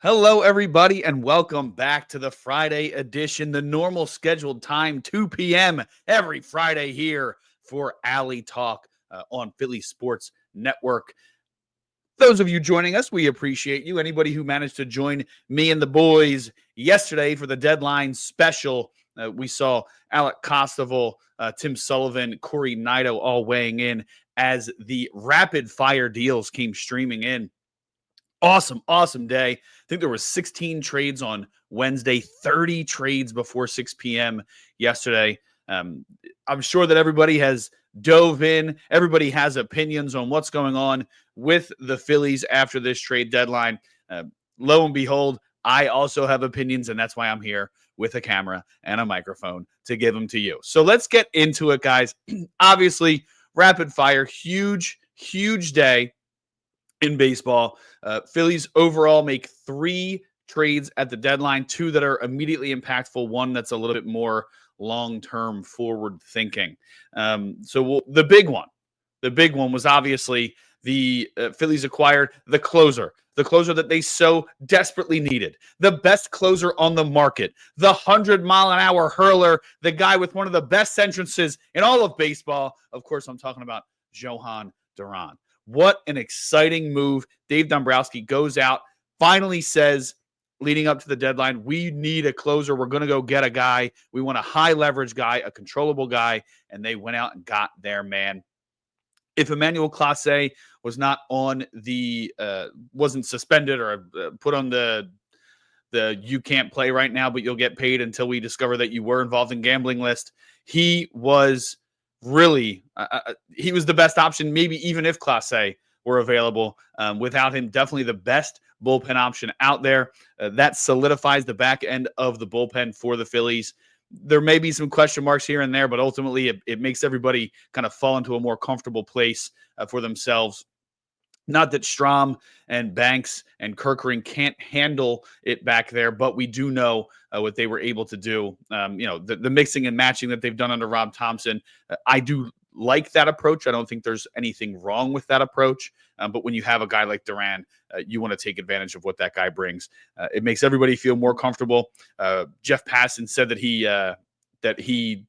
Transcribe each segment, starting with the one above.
Hello, everybody, and welcome back to the Friday edition, the normal scheduled time, 2 p.m. every Friday here for Alley Talk on Phillies Sports Network. Those of you joining us, we appreciate you. Anybody who managed to join me and the boys yesterday for the deadline special, we saw Alec Costoval, Tim Sullivan, Corey Nido all weighing in as the rapid fire deals came streaming in. Awesome day. I think there were 16 trades on Wednesday, 30 trades before 6 p.m. yesterday. I'm sure that everybody has dove in. Everybody has opinions on what's going on with the Phillies after this trade deadline. Lo and behold, I also have opinions, and that's why I'm here with a camera and a microphone to give them to you. So let's get into it, guys. Obviously, rapid fire, huge day in baseball. Phillies overall make 3 trades at the deadline, 2 that are immediately impactful, 1 that's a little bit more long-term forward thinking. The big one was obviously the Phillies acquired the closer that they so desperately needed, the best closer on the market, the 100-mile-an-hour hurler, the guy with one of the best entrances in all of baseball. Of course, I'm talking about Jhoan Duran. What an exciting move. Dave Dombrowski goes out, finally says, leading up to the deadline, we need a closer. We're going to go get a guy. We want a high-leverage guy, a controllable guy, and they went out and got their man. If Emmanuel Clase was not on the wasn't suspended or put on the you can't play right now, but you'll get paid until we discover that you were involved in gambling list, he was really, he was the best option, maybe even if Clase were available. Without him, definitely the best bullpen option out there. That solidifies the back end of the bullpen for the Phillies. There may be some question marks here and there, but ultimately it makes everybody kind of fall into a more comfortable place for themselves. Not that Strahm and Banks and Kerkering can't handle it back there, but we do know what they were able to do. The mixing and matching that they've done under Rob Thompson, I do like that approach. I don't think there's anything wrong with that approach. But when you have a guy like Duran, you want to take advantage of what that guy brings. It makes everybody feel more comfortable. Jeff Passan said that he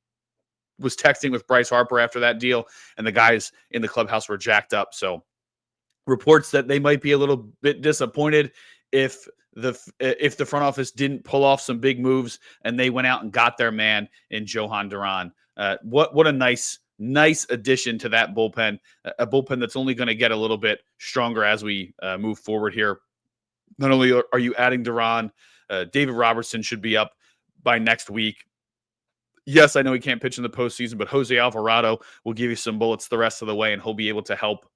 was texting with Bryce Harper after that deal, and the guys in the clubhouse were jacked up. So reports that they might be a little bit disappointed if the front office didn't pull off some big moves and they went out and got their man in Jhoan Duran. What a nice addition to that bullpen, a bullpen that's only going to get a little bit stronger as we move forward here. Not only are you adding Duran, David Robertson should be up by next week. Yes, I know he can't pitch in the postseason, but Jose Alvarado will give you some bullets the rest of the way, and he'll be able to help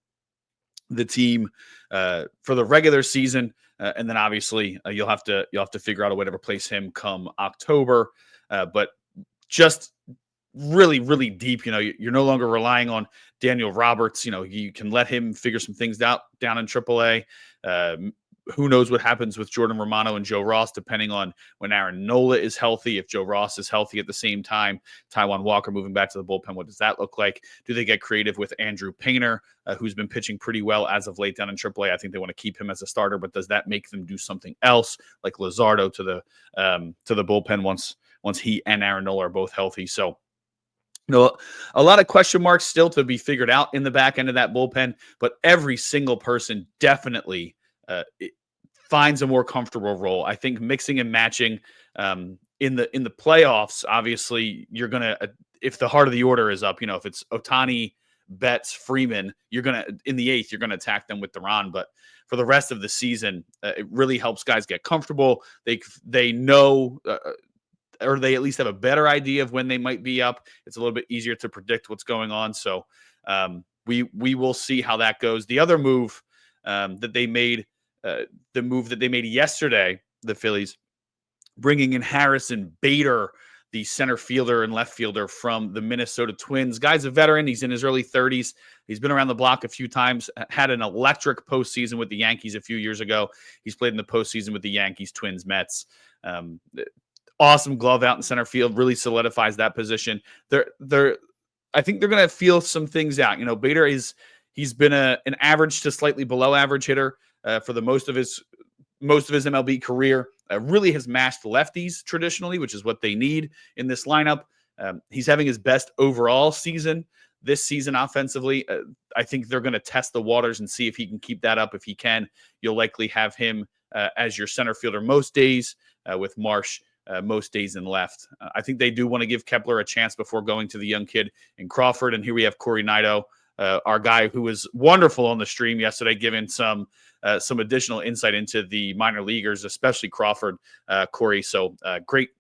the team for the regular season, and then obviously you'll have to figure out a way to replace him come October. But just really deep. You're no longer relying on Daniel Roberts. You can let him figure some things out down in AAA. Who knows what happens with Jordan Romano and Joe Ross, depending on when Aaron Nola is healthy. If Joe Ross is healthy at the same time, Taijuan Walker moving back to the bullpen, what does that look like? Do they get creative with Andrew Painter, who's been pitching pretty well as of late down in AAA? I think they want to keep him as a starter, but does that make them do something else, like Luzardo to the bullpen once he and Aaron Nola are both healthy? So, a lot of question marks still to be figured out in the back end of that bullpen, but every single person definitely finds a more comfortable role. I think mixing and matching in the playoffs, obviously you're going to, if the heart of the order is up, if it's Ohtani, Betts, Freeman, you're going to, in the 8th, you're going to attack them with Duran. But for the rest of the season, it really helps guys get comfortable. They know, or they at least have a better idea of when they might be up. It's a little bit easier to predict what's going on. So we will see how that goes. The other move that they made, the move that they made yesterday, the Phillies, bringing in Harrison Bader, the center fielder and left fielder from the Minnesota Twins. Guy's a veteran. He's in his early 30s. He's been around the block a few times, had an electric postseason with the Yankees a few years ago. He's played in the postseason with the Yankees, Twins, Mets. Awesome glove out in center field, really solidifies that position. I think they're going to feel some things out. Bader he's been an average to slightly below average hitter for the most of his most of his MLB career, really has mashed lefties traditionally, which is what they need in this lineup. He's having his best overall season this season offensively. I think they're going to test the waters and see if he can keep that up. If he can, you'll likely have him as your center fielder most days, with Marsh most days in left. I think they do want to give Kepler a chance before going to the young kid in Crawford. And here we have Corey Nido, our guy who was wonderful on the stream yesterday, giving some additional insight into the minor leaguers, especially Crawford, Corey. So great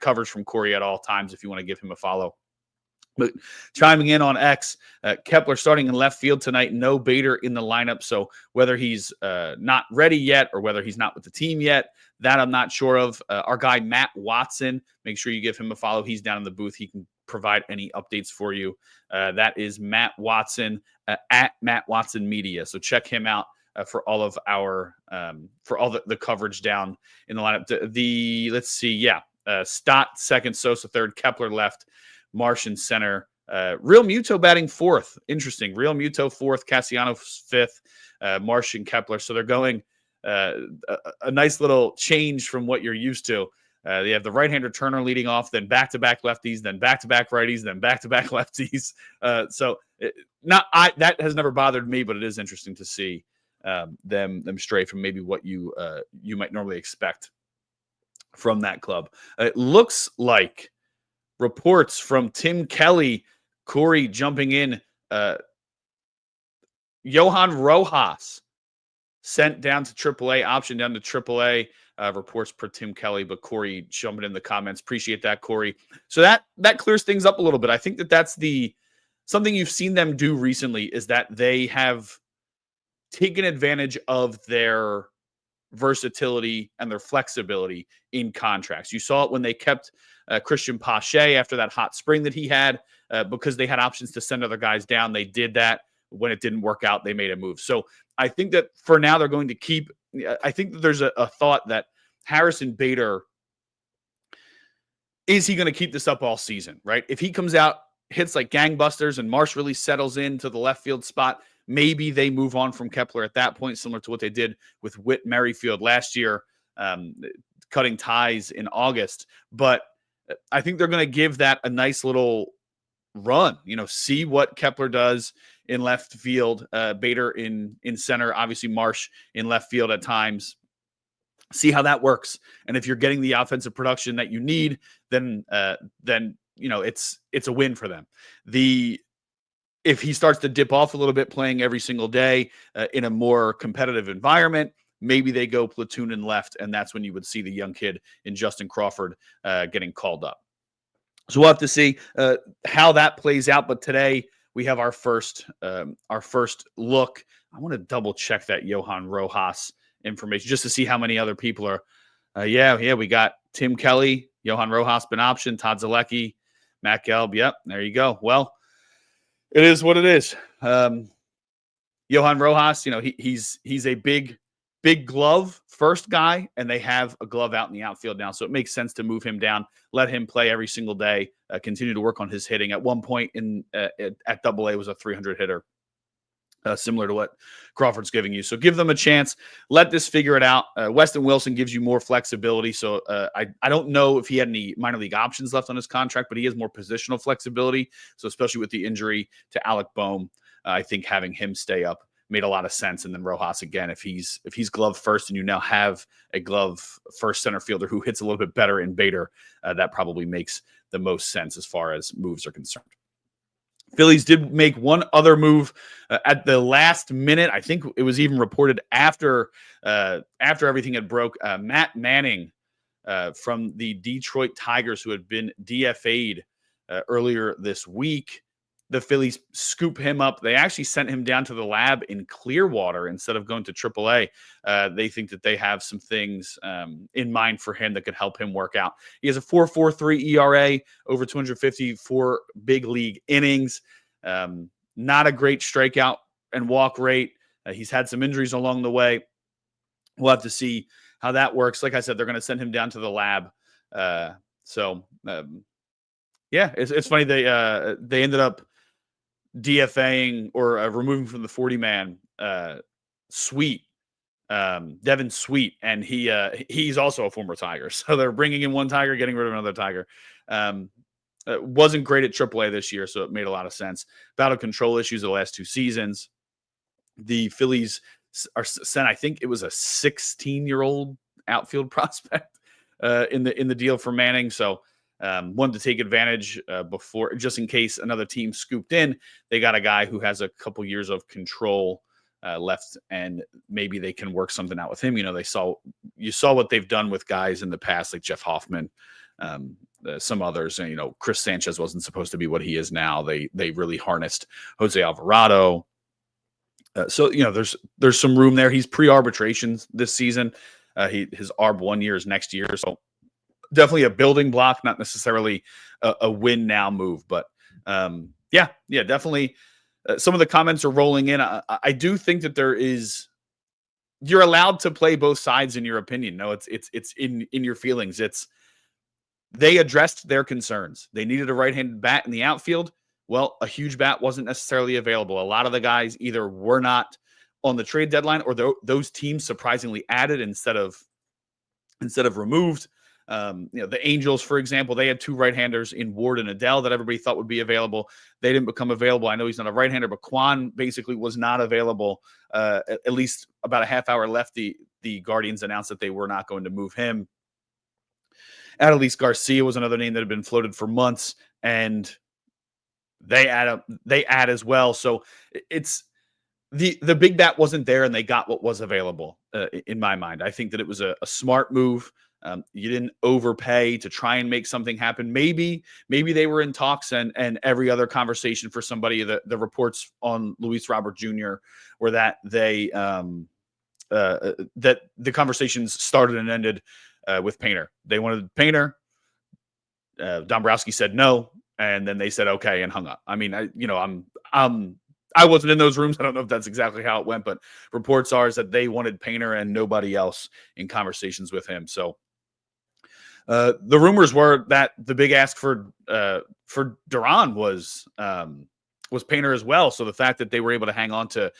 coverage from Corey at all times if you want to give him a follow. But chiming in on X, Kepler starting in left field tonight, no Bader in the lineup. So whether he's not ready yet or whether he's not with the team yet, that I'm not sure of. Our guy, Matt Watson, make sure you give him a follow. He's down in the booth. He can provide any updates for you. That is Matt Watson at Matt Watson Media. So check him out for all of our for all the coverage down in the lineup. Let's see, Stott second, Sosa third, Kepler left, Marsh in center. Real Muto batting fourth. Interesting. Real Muto fourth, Cassiano fifth, Marsh and Kepler. So they're going a nice little change from what you're used to. They have the right-hander Turner leading off, then back-to-back lefties, then back-to-back righties, then back-to-back lefties. That has never bothered me, but it is interesting to see them stray from maybe what you might normally expect from that club. It looks like reports from Tim Kelly, Corey jumping in, Johan Rojas sent down to AAA, option down to AAA, reports per Tim Kelly, but Corey jumping in the comments. Appreciate that, Corey. So that clears things up a little bit. I think that's something you've seen them do recently is that they have taken advantage of their versatility and their flexibility in contracts. You saw it when they kept Christian Pache after that hot spring that he had, because they had options to send other guys down. They did that. When it didn't work out, they made a move. So I think that for now they're going to keep. I think that there's a thought that Harrison Bader, is he going to keep this up all season, right? If he comes out, hits like gangbusters, and Marsh really settles into the left field spot, maybe they move on from Kepler at that point, similar to what they did with Whit Merrifield last year, cutting ties in August. But I think they're going to give that a nice little run, see what Kepler does in left field, Bader in center, obviously Marsh in left field at times. See how that works. And if you're getting the offensive production that you need, then it's a win for them. If he starts to dip off a little bit playing every single day in a more competitive environment, maybe they go platoon and left, and that's when you would see the young kid in Justin Crawford getting called up. So we'll have to see how that plays out. But today we have our first look. I want to double check that Johan Rojas information just to see how many other people are. We got Tim Kelly, Johan Rojas been optioned, Todd Zalecki, Matt Gelb. Yep, there you go. Well, it is what it is. Johan Rojas, he's a big glove first guy, and they have a glove out in the outfield now. So it makes sense to move him down, let him play every single day, continue to work on his hitting. At one point at AA was a 300 hitter, similar to what Crawford's giving you. So give them a chance. Let this figure it out. Weston Wilson gives you more flexibility. So I don't know if he had any minor league options left on his contract, but he has more positional flexibility. So especially with the injury to Alec Boehm, I think having him stay up made a lot of sense. And then Rojas, again, if he's glove first and you now have a glove first center fielder who hits a little bit better in Bader, that probably makes the most sense as far as moves are concerned. Phillies did make one other move at the last minute. I think it was even reported after everything had broke. Matt Manning from the Detroit Tigers, who had been DFA'd earlier this week. The Phillies scoop him up. They actually sent him down to the lab in Clearwater instead of going to AAA. They think that they have some things in mind for him that could help him work out. He has a 4.43 ERA, over 254 big league innings. Not a great strikeout and walk rate. He's had some injuries along the way. We'll have to see how that works. Like I said, they're going to send him down to the lab. It's funny. They ended up DFAing or removing from the 40-man suite Devin Sweet, and he's also a former Tiger. So they're bringing in one Tiger, getting rid of another Tiger. Wasn't great at AAA this year, so it made a lot of sense. Battle control issues the last 2 seasons. The Phillies are sent, I think it was a 16-year-old outfield prospect in the deal for Manning. So wanted to take advantage before, just in case another team scooped in. They got a guy who has a couple years of control left, and maybe they can work something out with him. You know, you saw what they've done with guys in the past, like Jeff Hoffman, some others. And, you know, Chris Sanchez wasn't supposed to be what he is now. They really harnessed Jose Alvarado. So, you know, there's some room there. He's pre-arbitration this season. His ARB 1 year is next year. So definitely a building block, not necessarily a win now move. But yeah, definitely. Some of the comments are rolling in. I do think that you're allowed to play both sides in your opinion. No, it's in your feelings. They addressed their concerns. They needed a right-handed bat in the outfield. Well, a huge bat wasn't necessarily available. A lot of the guys either were not on the trade deadline, or those teams surprisingly added instead of removed. You know, the Angels, for example, they had 2 right-handers in Ward and Adele that everybody thought would be available. They didn't become available. I know he's not a right-hander, but Kwan basically was not available. At least about a half hour left, the Guardians announced that they were not going to move him. Adolis Garcia was another name that had been floated for months, and they add as well. So it's the big bat wasn't there, and they got what was available. In my mind, I think that it was a smart move. You didn't overpay to try and make something happen. Maybe they were in talks, and every other conversation for somebody, the reports on Luis Robert Jr. were that they that the conversations started and ended with Painter. They wanted Painter. Dombrowski said no, and then they said okay and hung up. I mean, I wasn't in those rooms. I don't know if that's exactly how it went, but reports are that they wanted Painter and nobody else in conversations with him. So the rumors were that the big ask for Duran was Painter as well. So the fact that they were able to hang on to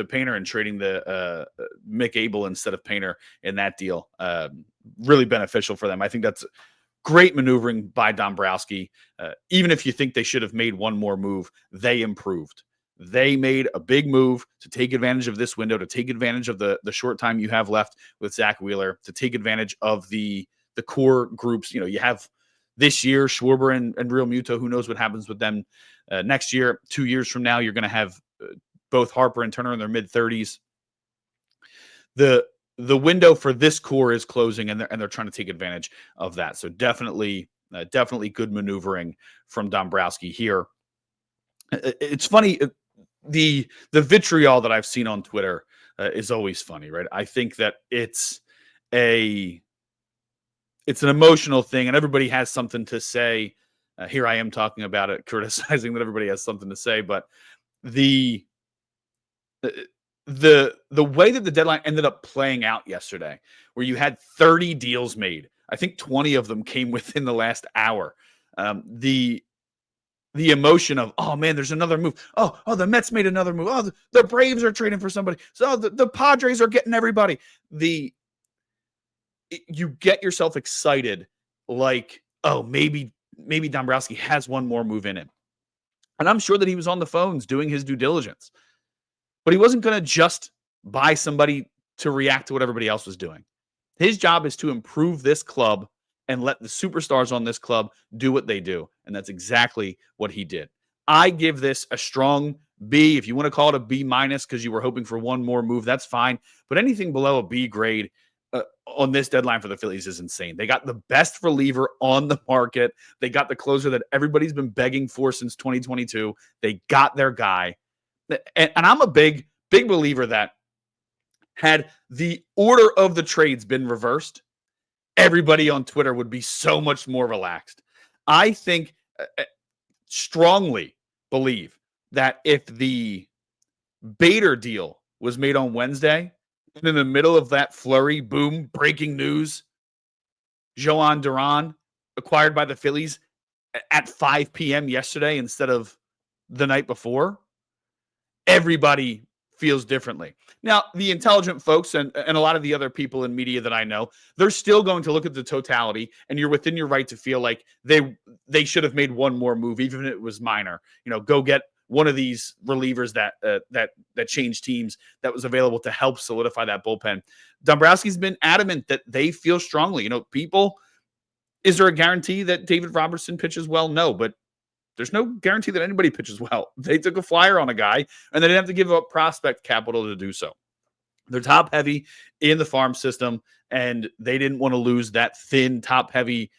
Painter and trading the Mick Abel instead of Painter in that deal, really beneficial for them. I think that's great maneuvering by Dombrowski. Even if you think they should have made one more move, they improved. They made a big move to take advantage of this window, to take advantage of the short time you have left with Zach Wheeler, to take advantage of the core groups. You know, you have this year Schwarber and Real Muto. Who knows what happens with them next year? 2 years from now, you're going to have both Harper and Turner in their mid-30s. The window for this core is closing, and they're trying to take advantage of that. So definitely good maneuvering from Dombrowski here. It's funny, the vitriol that I've seen on Twitter is always funny, right? I think that it's an emotional thing, and everybody has something to say. Here I am talking about it, criticizing that everybody has something to say, but the way that the deadline ended up playing out yesterday, where you had 30 deals made, I think 20 of them came within the last hour. The emotion of, oh man, there's another move. Oh, the Mets made another move. Oh, the Braves are trading for somebody. So the Padres are getting everybody. You get yourself excited, like, oh, maybe Dombrowski has one more move in him. And I'm sure that he was on the phones doing his due diligence. But he wasn't going to just buy somebody to react to what everybody else was doing. His job is to improve this club and let the superstars on this club do what they do. And that's exactly what he did. I give this a strong B. If you want to call it a B- because you were hoping for one more move, that's fine. But anything below a B grade on this deadline for the Phillies is insane. They got the best reliever on the market. They got the closer that everybody's been begging for since 2022. They got their guy. And I'm a big believer that had the order of the trades been reversed, everybody on Twitter would be so much more relaxed. I think, strongly believe that if the Bader deal was made on Wednesday, and in the middle of that flurry, boom, breaking news, Joan Duran acquired by the Phillies at 5 p.m. yesterday instead of the night before, everybody feels differently. Now, the intelligent folks and a lot of the other people in media that I know, they're still going to look at the totality, and you're within your right to feel like they should have made one more move, even if it was minor. Go get one of these relievers that changed teams that was available to help solidify that bullpen. Dombrowski's been adamant that they feel strongly. Is there a guarantee that David Robertson pitches well? No, but there's no guarantee that anybody pitches well. They took a flyer on a guy, and they didn't have to give up prospect capital to do so. They're top heavy in the farm system, and they didn't want to lose that thin, top heavy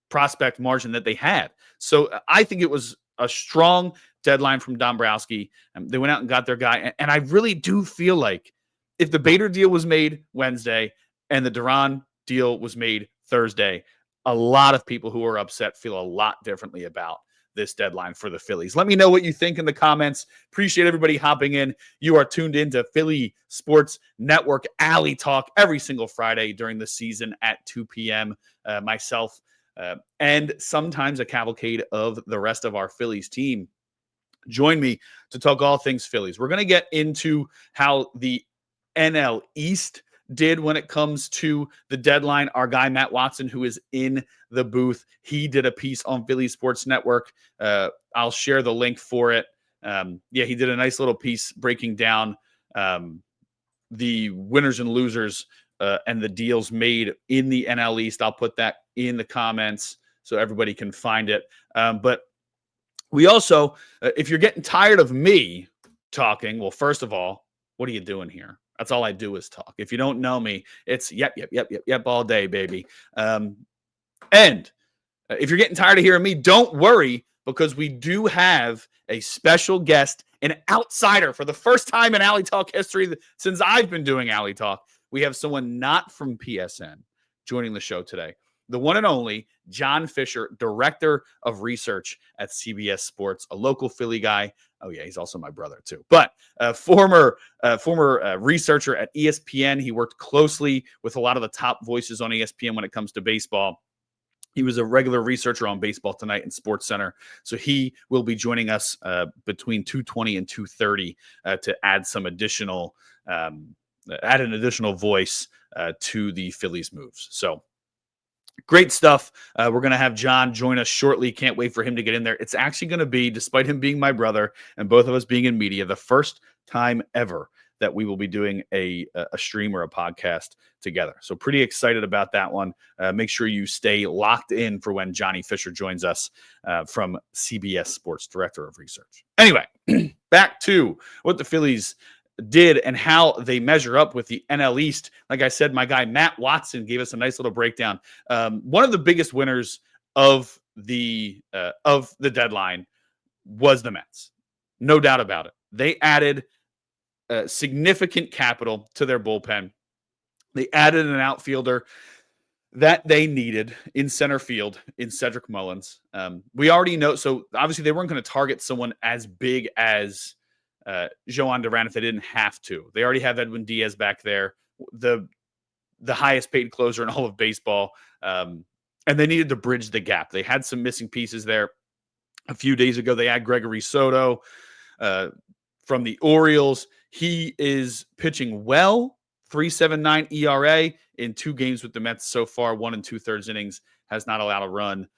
prospect margin that they had. So I think it was a strong deadline from Dombrowski. They went out and got their guy. And I really do feel like if the Bader deal was made Wednesday and the Duran deal was made Thursday, a lot of people who are upset feel a lot differently about this deadline for the Phillies. Let me know what you think in the comments. Appreciate everybody hopping in. You are tuned into Philly Sports Network Alley Talk every single Friday during the season at 2 p.m. Myself and sometimes a cavalcade of the rest of our Phillies team join me to talk all things Phillies. We're going to get into how the NL East did when it comes to the deadline. Our guy, Matt Watson, who is in the booth, he did a piece on Philly Sports Network. I'll share the link for it. He did a nice little piece breaking down the winners and losers and the deals made in the NL East. I'll put that in the comments so everybody can find it. But we also, if you're getting tired of me talking, well, first of all, what are you doing here? That's all I do is talk. If you don't know me, it's yep all day, baby. And if you're getting tired of hearing me, don't worry, because we do have a special guest, an outsider for the first time in Alley Talk history since I've been doing Alley Talk. We have someone not from PSN joining the show today. The one and only John Fisher, Director of Research at CBS Sports, a local Philly guy. Oh, yeah, he's also my brother, too. But former researcher at ESPN. He worked closely with a lot of the top voices on ESPN when it comes to baseball. He was a regular researcher on Baseball Tonight and Sports Center. So he will be joining us between 2:20 and 2:30 to add some additional an additional voice to the Phillies moves. So great stuff. We're going to have John join us shortly. Can't wait for him to get in there. It's actually going to be, despite him being my brother and both of us being in media, the first time ever that we will be doing a stream or a podcast together. So pretty excited about that one. Make sure you stay locked in for when Johnny Fisher joins us from CBS Sports, Director of Research. Anyway, back to what the Phillies did and how they measure up with the NL East. Like I said, my guy Matt Watson gave us a nice little breakdown. One of the biggest winners of the deadline was the Mets. No doubt about it. They added significant capital to their bullpen. They added an outfielder that they needed in center field in Cedric Mullins. We already know, so obviously they weren't going to target someone as big as Joan Duran if they didn't have to. They already have Edwin Diaz back there, the highest paid closer in all of baseball, and they needed to bridge the gap. They had some missing pieces there. A few days ago, they had Gregory Soto from the Orioles. He is pitching well, 3.79 ERA in 2 games with the Mets so far, 1 2/3 innings, has not allowed a run.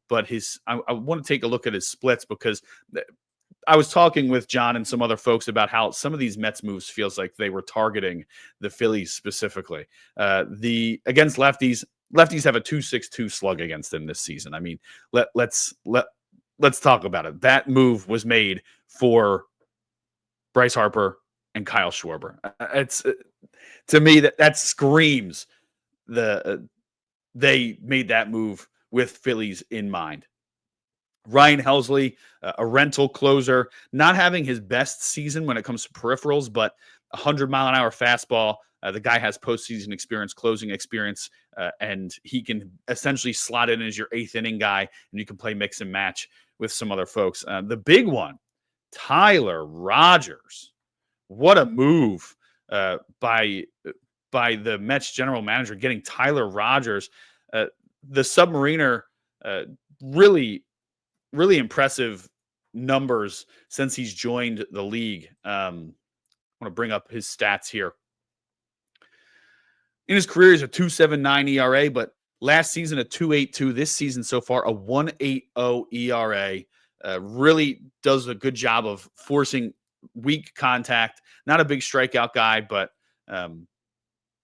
But I want to take a look at his splits, because I was talking with John and some other folks about how some of these Mets moves feels like they were targeting the Phillies specifically. Against lefties have a 2.62 slug against them this season. I mean, let's talk about it. That move was made for Bryce Harper and Kyle Schwarber. It's to me that screams they made that move with Phillies in mind. Ryan Helsley, a rental closer, not having his best season when it comes to peripherals, but 100-mile-an-hour fastball. The guy has postseason experience, closing experience, and he can essentially slot in as your 8th inning guy, and you can play mix and match with some other folks. The big one, Tyler Rogers. What a move by the Mets general manager, getting Tyler Rogers. The Submariner, really impressive numbers since he's joined the league. want to bring up his stats here. In his career, he's a 2.79 ERA, but last season a 2.82. This season so far a 1.80 ERA. Really does a good job of forcing weak contact. Not a big strikeout guy, but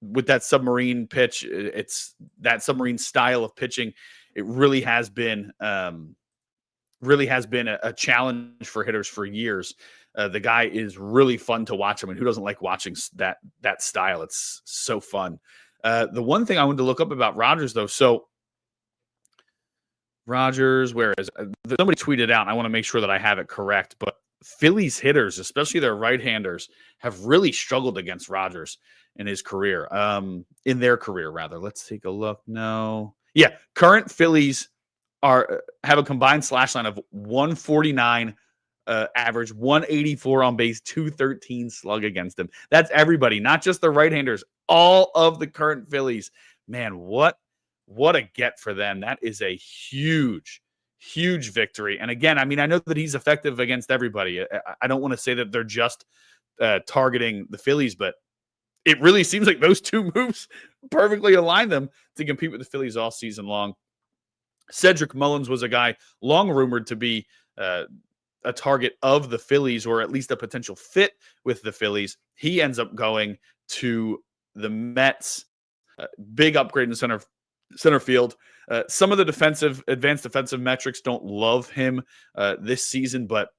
with that submarine pitch, it's that submarine style of pitching. It really has been a challenge for hitters for years. The guy is really fun to watch. I mean, who doesn't like watching that style? It's so fun. The one thing I wanted to look up about Rogers, though, so Rogers, where is somebody tweeted out, and I want to make sure that I have it correct, but Phillies hitters, especially their right-handers, have really struggled against Rogers in his career, in their career, rather. Let's take a look. No. Yeah, current Phillies have a combined slash line of 149 average, 184 on base, 213 slug against him. That's everybody, not just the right-handers, all of the current Phillies. Man, what a get for them. That is a huge victory. And again, I mean, I know that he's effective against everybody. I don't want to say that they're just targeting the Phillies, but it really seems like those two moves perfectly align them to compete with the Phillies all season long. Cedric Mullins was a guy long rumored to be a target of the Phillies, or at least a potential fit with the Phillies. He ends up going to the Mets. Big upgrade in center field. Some of the advanced defensive metrics don't love him this season, but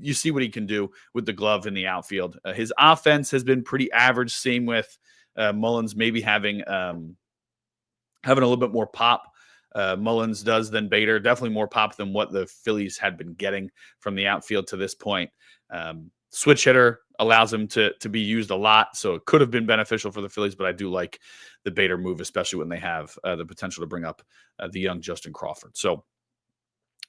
you see what he can do with the glove in the outfield. His offense has been pretty average. Same with Mullins, maybe having a little bit more pop. Mullins does than Bader. Definitely more pop than what the Phillies had been getting from the outfield to this point. Switch hitter allows him to be used a lot, so it could have been beneficial for the Phillies, but I do like the Bader move, especially when they have the potential to bring up the young Justin Crawford. So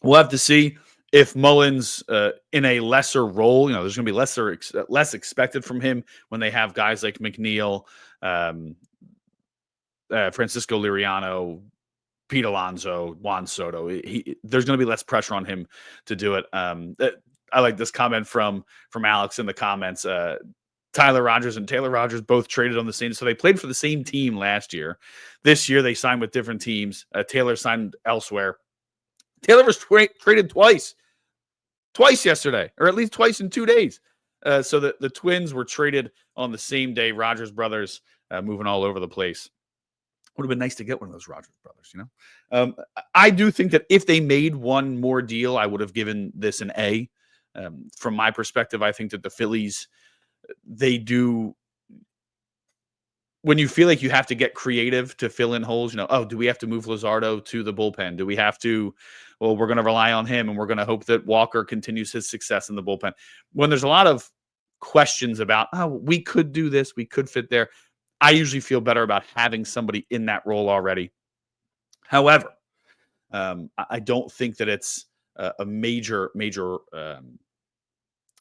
we'll have to see if Mullins in a lesser role, there's going to be less expected from him when they have guys like McNeil, Francisco Liriano, Pete Alonso, Juan Soto. There's going to be less pressure on him to do it. I like this comment from Alex in the comments. Tyler Rogers and Taylor Rogers both traded on the same. So they played for the same team last year. This year they signed with different teams. Taylor signed elsewhere. Taylor was traded twice yesterday, or at least twice in 2 days. So the Twins were traded on the same day. Rogers brothers moving all over the place. Would have been nice to get one of those Rogers brothers, I do think that if they made one more deal, I would have given this an A. From my perspective, I think that the Phillies, they do, when you feel like you have to get creative to fill in holes, do we have to move Luzardo to the bullpen? Do we have to, we're going to rely on him and we're going to hope that Walker continues his success in the bullpen. When there's a lot of questions about, we could do this, we could fit there, I usually feel better about having somebody in that role already. However, I don't think that it's a major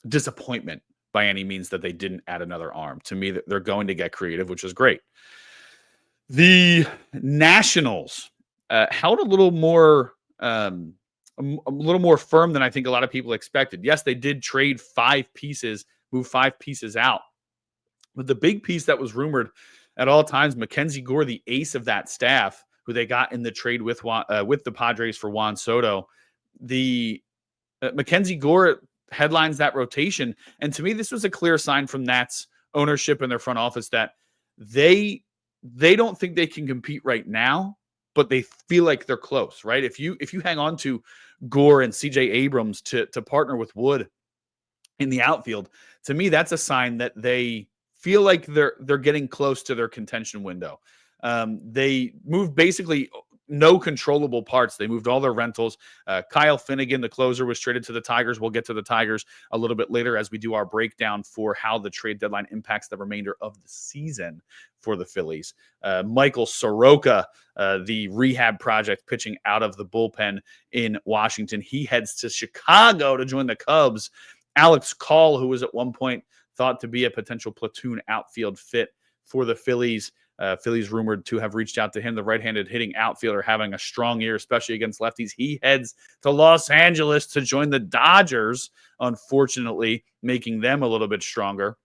disappointment by any means that they didn't add another arm. To me, they're going to get creative, which is great. The Nationals held a little more firm than I think a lot of people expected. Yes, they did trade move 5 pieces out. But the big piece that was rumored at all times, Mackenzie Gore, the ace of that staff, who they got in the trade with the Padres for Juan Soto, the Mackenzie Gore headlines that rotation. And to me, this was a clear sign from Nats ownership and their front office that they don't think they can compete right now, but they feel like they're close, right? If you hang on to Gore and CJ Abrams to partner with Wood in the outfield, to me, that's a sign that they feel like they're getting close to their contention window. They moved basically no controllable parts. They moved all their rentals. Kyle Finnegan, the closer, was traded to the Tigers. We'll get to the Tigers a little bit later as we do our breakdown for how the trade deadline impacts the remainder of the season for the Phillies. Michael Soroka, the rehab project, pitching out of the bullpen in Washington. He heads to Chicago to join the Cubs. Alex Call, who was at one point thought to be a potential platoon outfield fit for the Phillies. Phillies rumored to have reached out to him. The right-handed hitting outfielder having a strong year, especially against lefties. He heads to Los Angeles to join the Dodgers, unfortunately, making them a little bit stronger.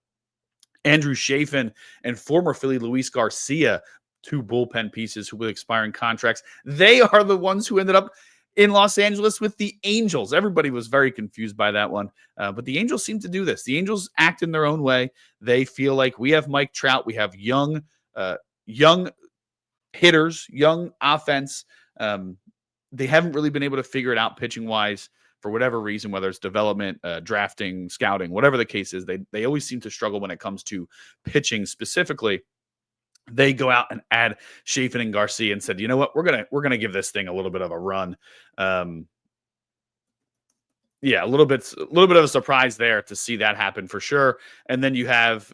Andrew Chafin and former Philly Luis Garcia, two bullpen pieces who with expiring contracts. They are the ones who ended up in Los Angeles with the Angels. Everybody was very confused by that one. But the Angels seem to do this. The Angels act in their own way. They feel like we have Mike Trout. We have young hitters, young offense. They haven't really been able to figure it out pitching wise for whatever reason, whether it's development, drafting, scouting, whatever the case is. They always seem to struggle when it comes to pitching specifically. They go out and add Chafin and Garcia and said, you know what, we're gonna give this thing a little bit of a run. Yeah, a little bit of a surprise there to see that happen for sure. And then you have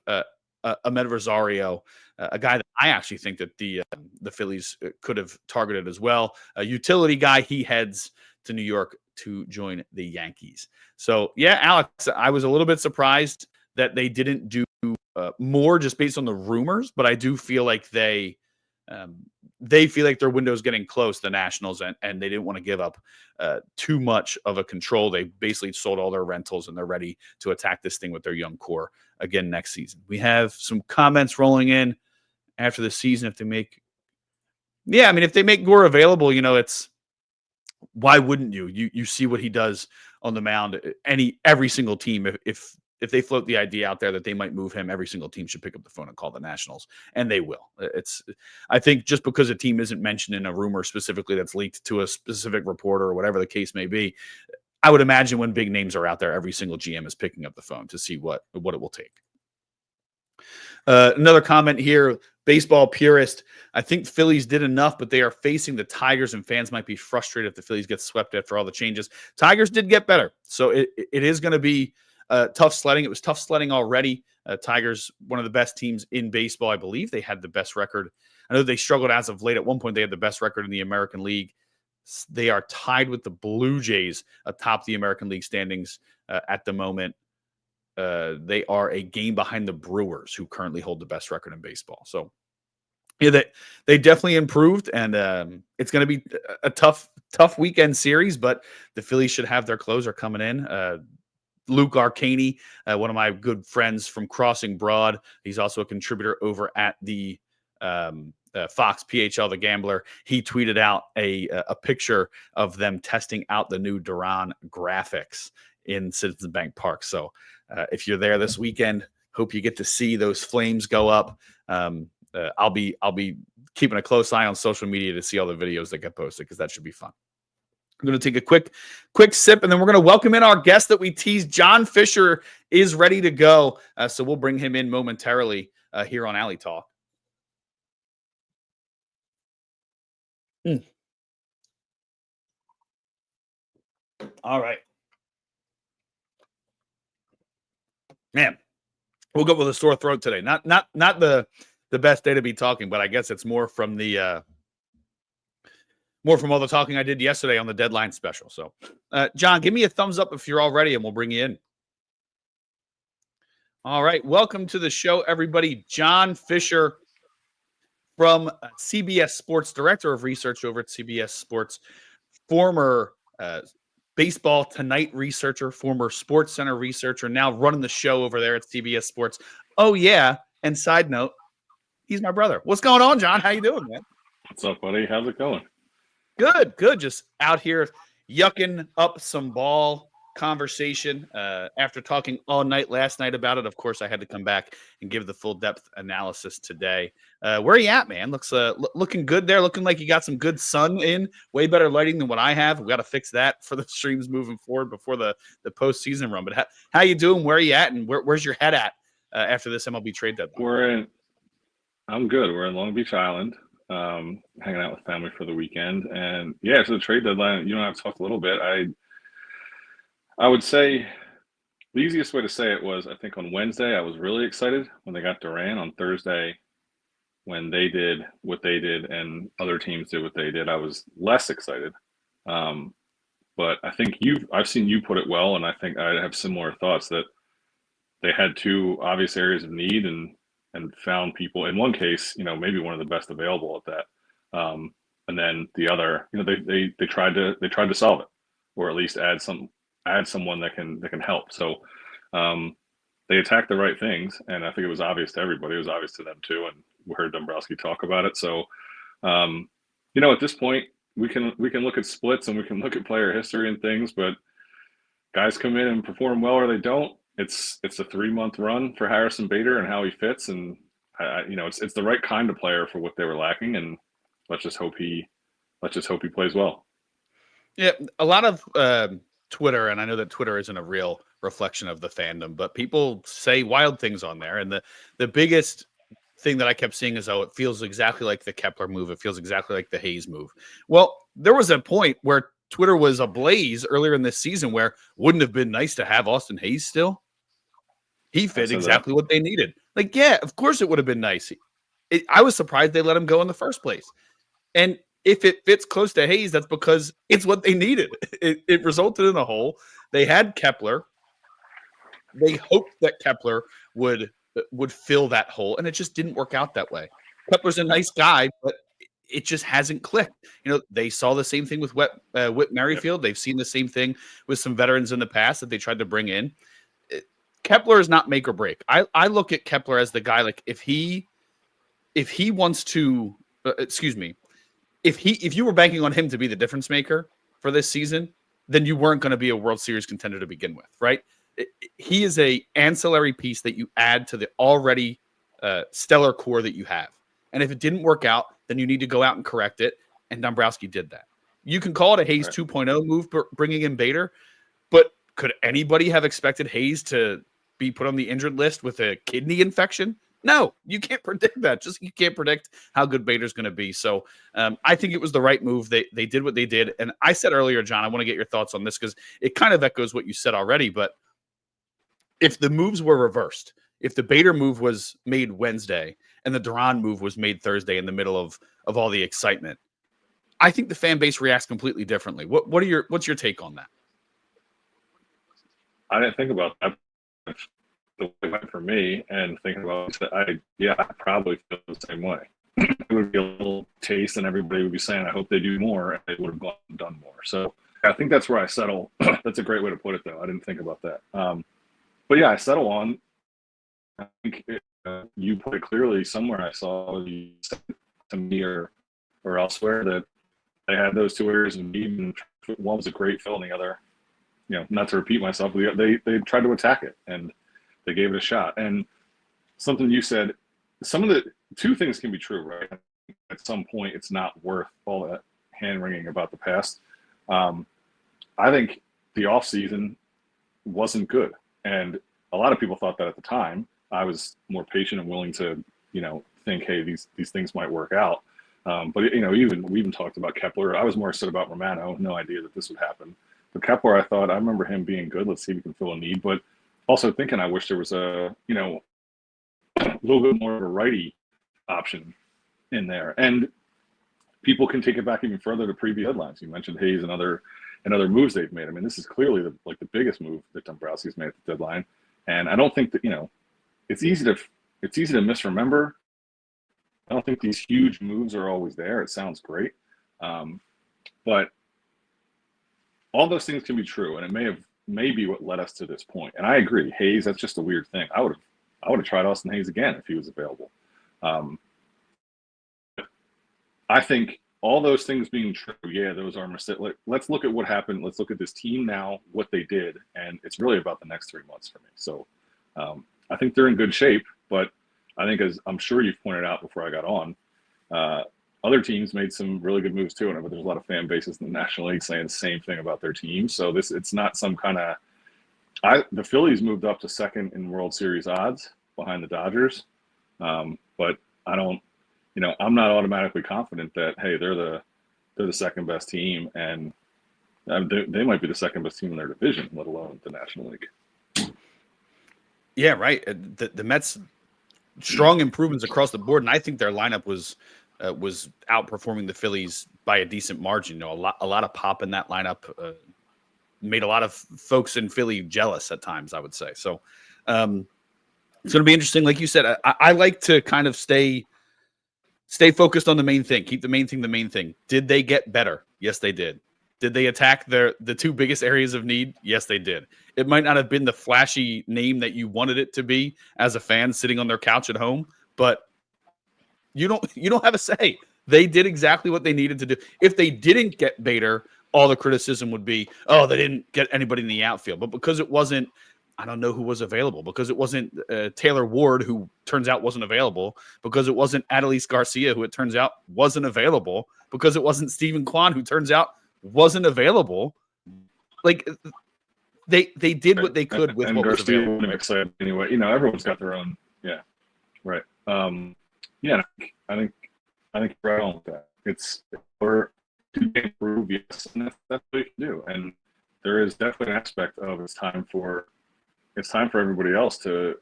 Ahmed Rosario, a guy that I actually think that the Phillies could have targeted as well. A utility guy. He heads to New York to join the Yankees. So yeah, Alex, I was a little bit surprised that they didn't do more just based on the rumors, but I do feel like they feel like their window is getting close, the Nationals, and they didn't want to give up too much of a control. They basically sold all their rentals, and they're ready to attack this thing with their young core again next season. We have some comments rolling in after the season. If they make Gore available, it's why wouldn't you? You see what he does on the mound. Every single team, if they float the idea out there that they might move him, every single team should pick up the phone and call the Nationals, and they will. I think just because a team isn't mentioned in a rumor specifically that's leaked to a specific reporter or whatever the case may be, I would imagine when big names are out there, every single GM is picking up the phone to see what it will take. Another comment here, baseball purist. I think Phillies did enough, but they are facing the Tigers, and fans might be frustrated if the Phillies get swept after all the changes. Tigers did get better, so it is going to be tough sledding. It was tough sledding already. Tigers, one of the best teams in baseball. I believe they had the best record. I know they struggled as of late. At one point, they had the best record in the American League. They are tied with the Blue Jays atop the American League standings at the moment. They are a game behind the Brewers, who currently hold the best record in baseball. So, yeah, they definitely improved, and it's going to be a tough weekend series. But the Phillies should have their closer coming in. Luke Arcaney, one of my good friends from Crossing Broad. He's also a contributor over at the Fox PHL, The Gambler. He tweeted out a picture of them testing out the new Duran graphics in Citizens Bank Park. So if you're there this weekend, hope you get to see those flames go up. I'll be keeping a close eye on social media to see all the videos that get posted, because that should be fun. I'm going to take a quick sip, and then we're going to welcome in our guest that we teased. John Fisher is ready to go, so we'll bring him in momentarily here on Alley Talk. All right. Man, woke up with a sore throat today. Not the best day to be talking, but I guess it's more from all the talking I did yesterday on the Deadline special. So, John, give me a thumbs up if you're all ready, and we'll bring you in. All right. Welcome to the show, everybody. John Fisher from CBS Sports, Director of Research over at CBS Sports, former Baseball Tonight researcher, former Sports Center researcher, now running the show over there at CBS Sports. Oh, yeah. And side note, he's my brother. What's going on, John? How you doing, man? What's up, buddy? How's it going? Good. Just out here yucking up some ball conversation after talking all night last night about it. Of course, I had to come back and give the full depth analysis today. Where are you at, man? Looks looking good there. Looking like you got some good sun in. Way better lighting than what I have. We got to fix that for the streams moving forward before the postseason run. But how you doing? Where are you at? And where's your head at after this MLB trade deadline? I'm good. We're in Long Beach Island, hanging out with family for the weekend. And yeah, so the trade deadline, you and I have talked a little bit. I would say the easiest way to say it was, I think on Wednesday, I was really excited when they got Duran. On Thursday, when they did what they did and other teams did what they did, I was less excited. But I think I've seen you put it well, and I think I have similar thoughts that they had two obvious areas of need and found people. In one case, maybe one of the best available at that. And then the other, they tried to solve it, or at least add someone that can help. So they attacked the right things, and I think it was obvious to everybody. It was obvious to them too, and we heard Dombrowski talk about it. So, at this point, we can look at splits and we can look at player history and things, but guys come in and perform well or they don't. It's a 3-month run for Harrison Bader and how he fits, and it's the right kind of player for what they were lacking, and let's just hope he plays well. Yeah, a lot of Twitter, and I know that Twitter isn't a real reflection of the fandom, but people say wild things on there, and the biggest thing that I kept seeing is, it feels exactly like the Kepler move. It feels exactly like the Hayes move. Well, there was a point where Twitter was ablaze earlier in this season where wouldn't have been nice to have Austin Hayes still. He fit exactly what they needed. Like, yeah, of course it would have been nice. I was surprised they let him go in the first place. And if it fits close to Hayes, that's because it's what they needed. It resulted in a hole. They had Kepler. They hoped that Kepler would fill that hole, and it just didn't work out that way. Kepler's a nice guy, but it just hasn't clicked. They saw the same thing with Whit Merrifield. They've seen the same thing with some veterans in the past that they tried to bring in. Kepler is not make or break. I look at Kepler as the guy, like, if he wants to, if you were banking on him to be the difference maker for this season, then you weren't going to be a World Series contender to begin with, right? He is a ancillary piece that you add to the already stellar core that you have. And if it didn't work out, then you need to go out and correct it. And Dombrowski did that. You can call it a Hayes 2.0 move, bringing in Bader, but could anybody have expected Hayes to be put on the injured list with a kidney infection? No, you can't predict that. You can't predict how good Bader's going to be. So I think it was the right move. They did what they did. And I said earlier, John, I want to get your thoughts on this because it kind of echoes what you said already. But if the moves were reversed, if the Bader move was made Wednesday and the Duran move was made Thursday in the middle of all the excitement, I think the fan base reacts completely differently. What's your take on that? I didn't think about that the way it went for me, and thinking about it, I probably feel the same way. It would be a little taste, and everybody would be saying, I hope they do more, and they would have gone and done more. So I think that's where I settle. That's a great way to put it, though. I didn't think about that. But yeah, I settle on, I think you put it clearly somewhere. I saw you said to me or elsewhere that they had those two areas of need, and one was a great fill, and the other, not to repeat myself, they tried to attack it, and they gave it a shot. And something you said, some of the two things can be true, right? At some point, it's not worth all that hand-wringing about the past. I think the offseason wasn't good. And a lot of people thought that at the time. I was more patient and willing to, think, hey, these things might work out. But we even talked about Kepler. I was more upset about Romano. No idea that this would happen. But Kepler, I remember him being good. Let's see if we can fill a need. But also thinking, I wish there was a little bit more of a righty option in there. And people can take it back even further to previous deadlines. You mentioned Hayes and other moves they've made. I mean, this is clearly the biggest move that Dombrowski's made at the deadline. And I don't think that, it's easy to misremember. I don't think these huge moves are always there. It sounds great. But all those things can be true, and it may be what led us to this point. And I agree, Hayes, that's just a weird thing. I would have tried Austin Hayes again if he was available. I think all those things being true, yeah, those are mistakes. Let's look at what happened. Let's look at this team now, what they did, and it's really about the next 3 months for me. So I think they're in good shape, but I think, as I'm sure you've pointed out before I got on, other teams made some really good moves too. And there's a lot of fan bases in the National League saying the same thing about their team. So it's not some kind of the Phillies moved up to second in World Series odds behind the Dodgers. But I don't, I'm not automatically confident that, hey, they're the second best team, and they might be the second best team in their division, let alone the National League. Yeah, right. The Mets, strong improvements across the board, and I think their lineup was outperforming the Phillies by a decent margin. A lot of pop in that lineup made a lot of folks in Philly jealous at times, I would say. So it's going to be interesting. Like you said, I like to kind of stay focused on the main thing. Keep the main thing the main thing. Did they get better? Yes, they did. Did they attack the two biggest areas of need? Yes, they did. It might not have been the flashy name that you wanted it to be as a fan sitting on their couch at home, but you don't have a say. They did exactly what they needed to do. If they didn't get Bader, all the criticism would be, oh, they didn't get anybody in the outfield. But because it wasn't, I don't know who was available, because it wasn't Taylor Ward, who turns out wasn't available, because it wasn't Adolis Garcia, who it turns out wasn't available, because it wasn't Stephen Kwan, who turns out wasn't available. Like, they did what they could with and what was Garcia available. wouldn't have excited anyway. Everyone's got their own. Yeah, right. Yeah, I think you're right on with that. It's for to improve, yes, and that's what you can do. And there is definitely an aspect of it's time for everybody else to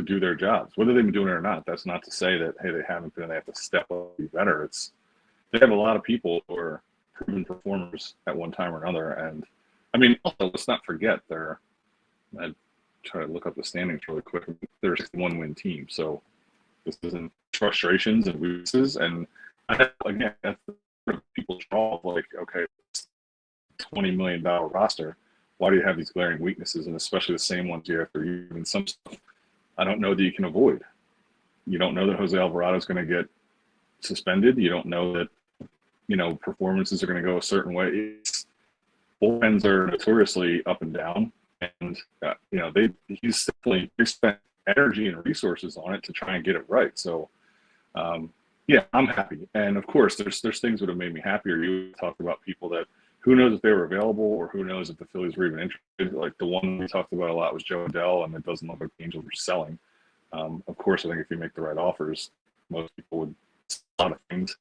do their jobs, whether they've been doing it or not. That's not to say that, hey, they haven't been, they have to step up and be better. They have a lot of people who are proven performers at one time or another. And I mean, also, let's not forget I try to look up the standings really quick. They're a 1-win team. So this isn't frustrations and weaknesses. And again, that's the people draw of like, okay, $20 million roster. Why do you have these glaring weaknesses, and especially the same ones year after year? I mean, some stuff I don't know that you can avoid. You don't know that Jose Alvarado is going to get suspended. You don't know that, performances are going to go a certain way. Bullpens are notoriously up and down, and they spent energy and resources on it to try and get it right. So, yeah, I'm happy. And of course, there's things that have made me happier. You talked about people that who knows if they were available, or who knows if the Phillies were even interested. Like the one we talked about a lot was Joe Adell, and it doesn't look like the Angels were selling. Of course, I think if you make the right offers, most people would sell a lot of things.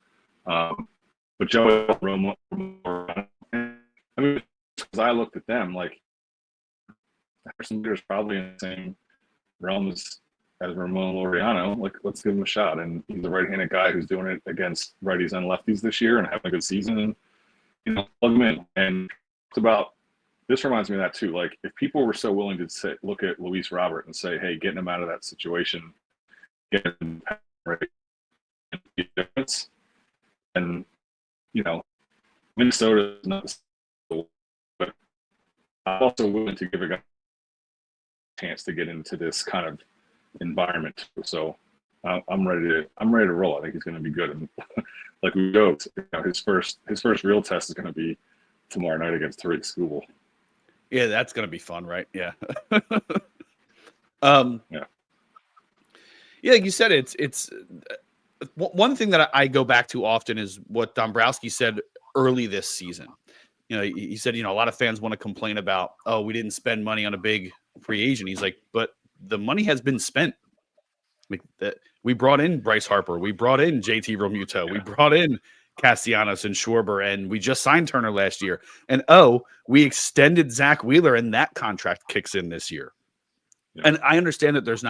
But Joe Adell, I mean, because I looked at them like Harrison Bader's probably in the same realm as Ramon Laureano. Like, let's give him a shot. And he's a right-handed guy who's doing it against righties and lefties this year and having a good season. And, plug him in. And it's about, this reminds me of that too. Like, if people were so willing to look at Luis Robert and say, hey, getting him out of that situation, getting him right, difference. And, Minnesota is not the, but I'm also willing to give a guy a chance to get into this kind of environment. So I'm ready to roll. I think he's going to be good. And like we joked, his first real test is going to be tomorrow night against Tariq Skubal. Yeah, that's going to be fun, right? Yeah. Yeah. Yeah, like you said, it's one thing that I go back to often is what Dombrowski said early this season. He said, a lot of fans want to complain about, oh, we didn't spend money on a big free agent. He's like, but the money has been spent. Like that, we brought in Bryce Harper, we brought in JT Realmuto, we brought in Castellanos and Schwarber, and we just signed Turner last year. And we extended Zach Wheeler, and that contract kicks in this year. Yeah. And I understand that there's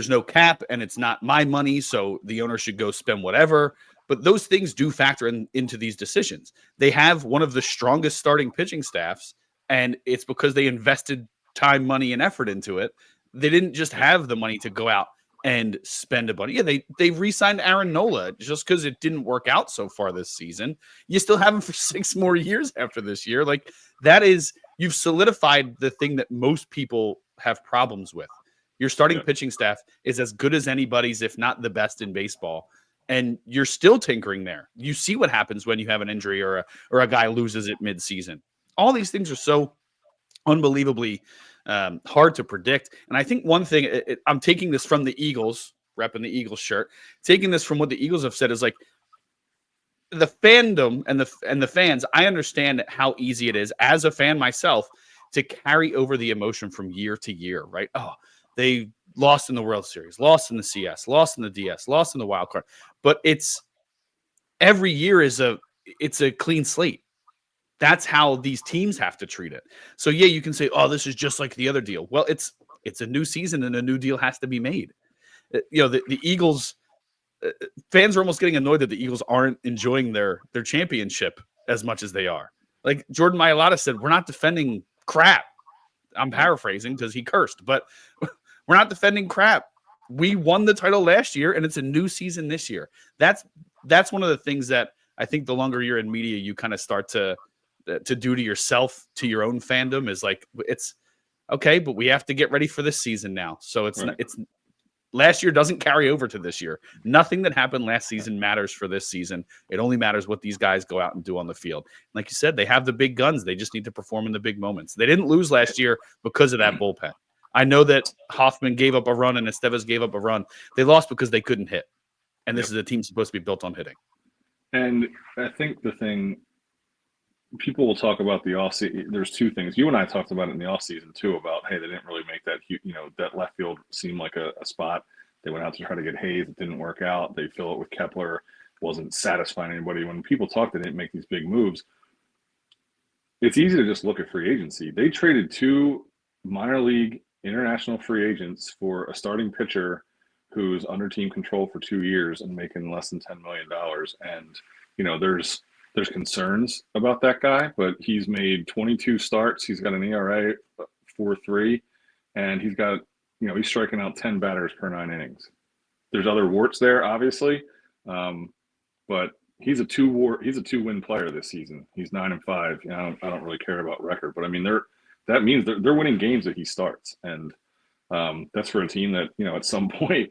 no cap, and it's not my money, so the owner should go spend whatever. But those things do factor into these decisions. They have one of the strongest starting pitching staffs, and it's because they invested time, money, and effort into it. They didn't just have the money to go out and spend a bunch. Yeah, they re-signed Aaron Nola just because it didn't work out so far this season. You still have him for 6 more years after this year. Like, that is, you've solidified the thing that most people have problems with. Your starting pitching staff is as good as anybody's, if not the best in baseball. And you're still tinkering there. You see what happens when you have an injury or a guy loses it mid-season. All these things are so unbelievably hard to predict. And I think one thing, I'm taking this from the Eagles, repping the Eagles shirt, taking this from what the Eagles have said is like, the fandom and the fans, I understand how easy it is as a fan myself to carry over the emotion from year to year, right? Oh, they lost in the World Series, lost in the CS, lost in the DS, lost in the wild card. But it's every year it's a clean slate. That's how these teams have to treat it. So yeah, you can say, oh, this is just like the other deal. Well, it's a new season and a new deal has to be made. The Eagles fans are almost getting annoyed that the Eagles aren't enjoying their championship as much as they are. Like Jordan Mailata said, we're not defending crap. I'm paraphrasing because he cursed, but we're not defending crap. We won the title last year, and it's a new season this year. That's one of the things that I think the longer you're in media, you kind of start to to do to yourself, to your own fandom, is like, it's okay, but we have to get ready for this season now. So it's Right. it's last year doesn't carry over to this year. Nothing that happened last season matters for this season. It only matters what these guys go out and do on the field. Like you said, they have the big guns. They just need to perform in the big moments. They didn't lose last year because of that bullpen. I know that Hoffman gave up a run and Estevez gave up a run. They lost because they couldn't hit. And this is a team supposed to be built on hitting. And I think the thing people will talk about the offseason, there's two things. You and I talked about it in the offseason too, about, hey, they didn't really make that, that left field seem like a spot. They went out to try to get Hayes. It didn't work out. They fill it with Kepler. Wasn't satisfying anybody. When people talk, they didn't make these big moves. It's easy to just look at free agency. They traded 2 minor league international free agents for a starting pitcher who's under team control for 2 years and making less than $10 million. And, there's concerns about that guy, but he's made 22 starts. He's got an ERA 4.3, and he's got, he's striking out 10 batters per 9 innings. There's other warts there, obviously, but he's a 2-win player this season. He's 9-5. I don't really care about record, but I mean, that means they're winning games that he starts, and that's for a team that at some point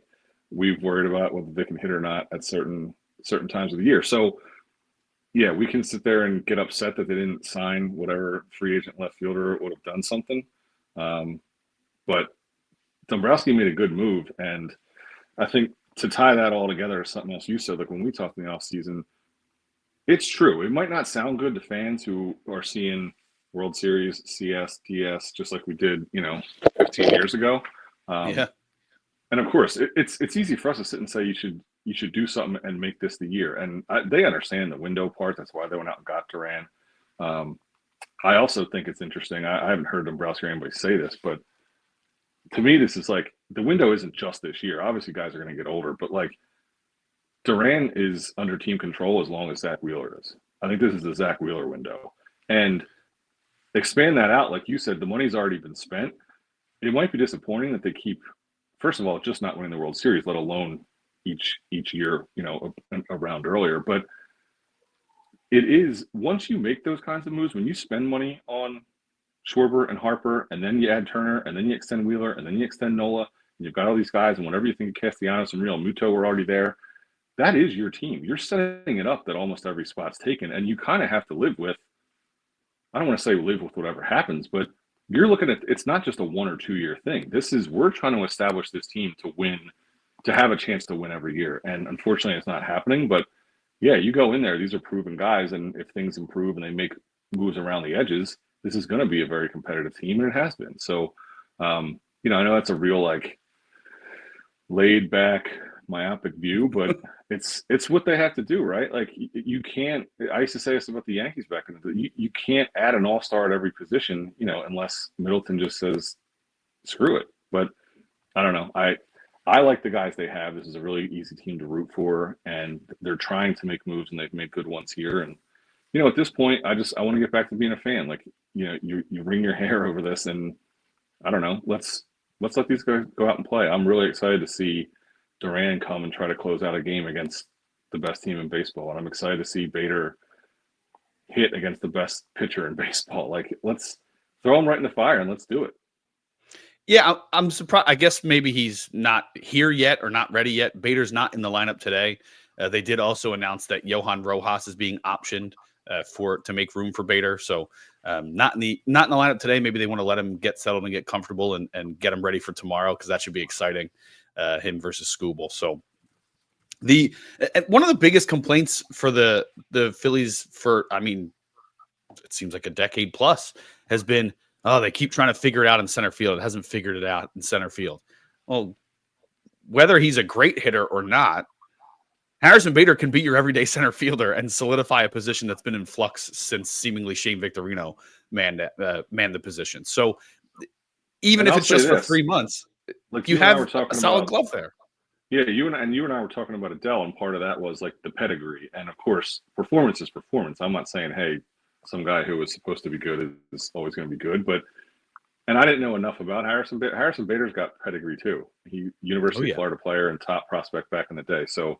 we've worried about whether they can hit or not at certain times of the year. So. Yeah, we can sit there and get upset that they didn't sign whatever free agent left fielder would have done something. But Dombrowski made a good move. And I think to tie that all together is something else you said, like when we talked in the offseason, it's true. It might not sound good to fans who are seeing World Series, CS, DS, just like we did, 15 years ago. Yeah. And of course, it's easy for us to sit and say you should do something and make this the year. And they understand the window part. That's why they went out and got Duran. I also think it's interesting. I haven't heard Dombrowski or anybody say this, but to me, this is like the window isn't just this year. Obviously, guys are going to get older, but like Duran is under team control as long as Zach Wheeler is. I think this is the Zach Wheeler window. And expand that out, like you said, the money's already been spent. It might be disappointing that they keep, first of all, just not winning the World Series, let alone each year, a round earlier. But it is, once you make those kinds of moves, when you spend money on Schwarber and Harper, and then you add Turner, and then you extend Wheeler, and then you extend Nola, and you've got all these guys, and whenever you think Castellanos and Real Muto were already there, that is your team. You're setting it up that almost every spot's taken, and you kind of have to live with, I don't want to say live with whatever happens, but you're looking at, it's not just a 1 or 2 year thing. We're trying to establish this team to win, to have a chance to win every year. And unfortunately, it's not happening. But yeah, you go in there, these are proven guys. And if things improve and they make moves around the edges, this is going to be a very competitive team. And it has been. So, I know that's a real, like, laid back, myopic view, but it's what they have to do, right? Like, you can't, I used to say this about the Yankees back in the day, you can't add an all-star at every position, unless Middleton just says, screw it. But I don't know. I like the guys they have. This is a really easy team to root for, and they're trying to make moves, and they've made good ones here. And, at this point, I want to get back to being a fan. Like, you wring your hair over this, and I don't know, let's let these guys go out and play. I'm really excited to see Duran come and try to close out a game against the best team in baseball. And I'm excited to see Bader hit against the best pitcher in baseball. Like, let's throw him right in the fire and let's do it. Yeah, I'm surprised. I guess maybe he's not here yet or not ready yet. Bader's not in the lineup today. They did also announce that Johan Rojas is being optioned to make room for Bader. So not in the lineup today. Maybe they want to let him get settled and get comfortable and get him ready for tomorrow, because that should be exciting. Him versus Skubal. So one of the biggest complaints for the Phillies it seems like a decade plus has been, they keep trying to figure it out in center field. It hasn't figured it out in center field. Well, whether he's a great hitter or not, Harrison Bader can be your everyday center fielder and solidify a position that's been in flux since seemingly Shane Victorino manned the position. So even if it's just for 3 months, like you have a solid glove there. Yeah, you and I were talking about Adele, and part of that was like the pedigree. And of course, performance is performance. I'm not saying, hey, some guy who was supposed to be good is always going to be good, and I didn't know enough about Harrison Bader. Harrison Bader's got pedigree too. He University of Florida player and top prospect back in the day. So,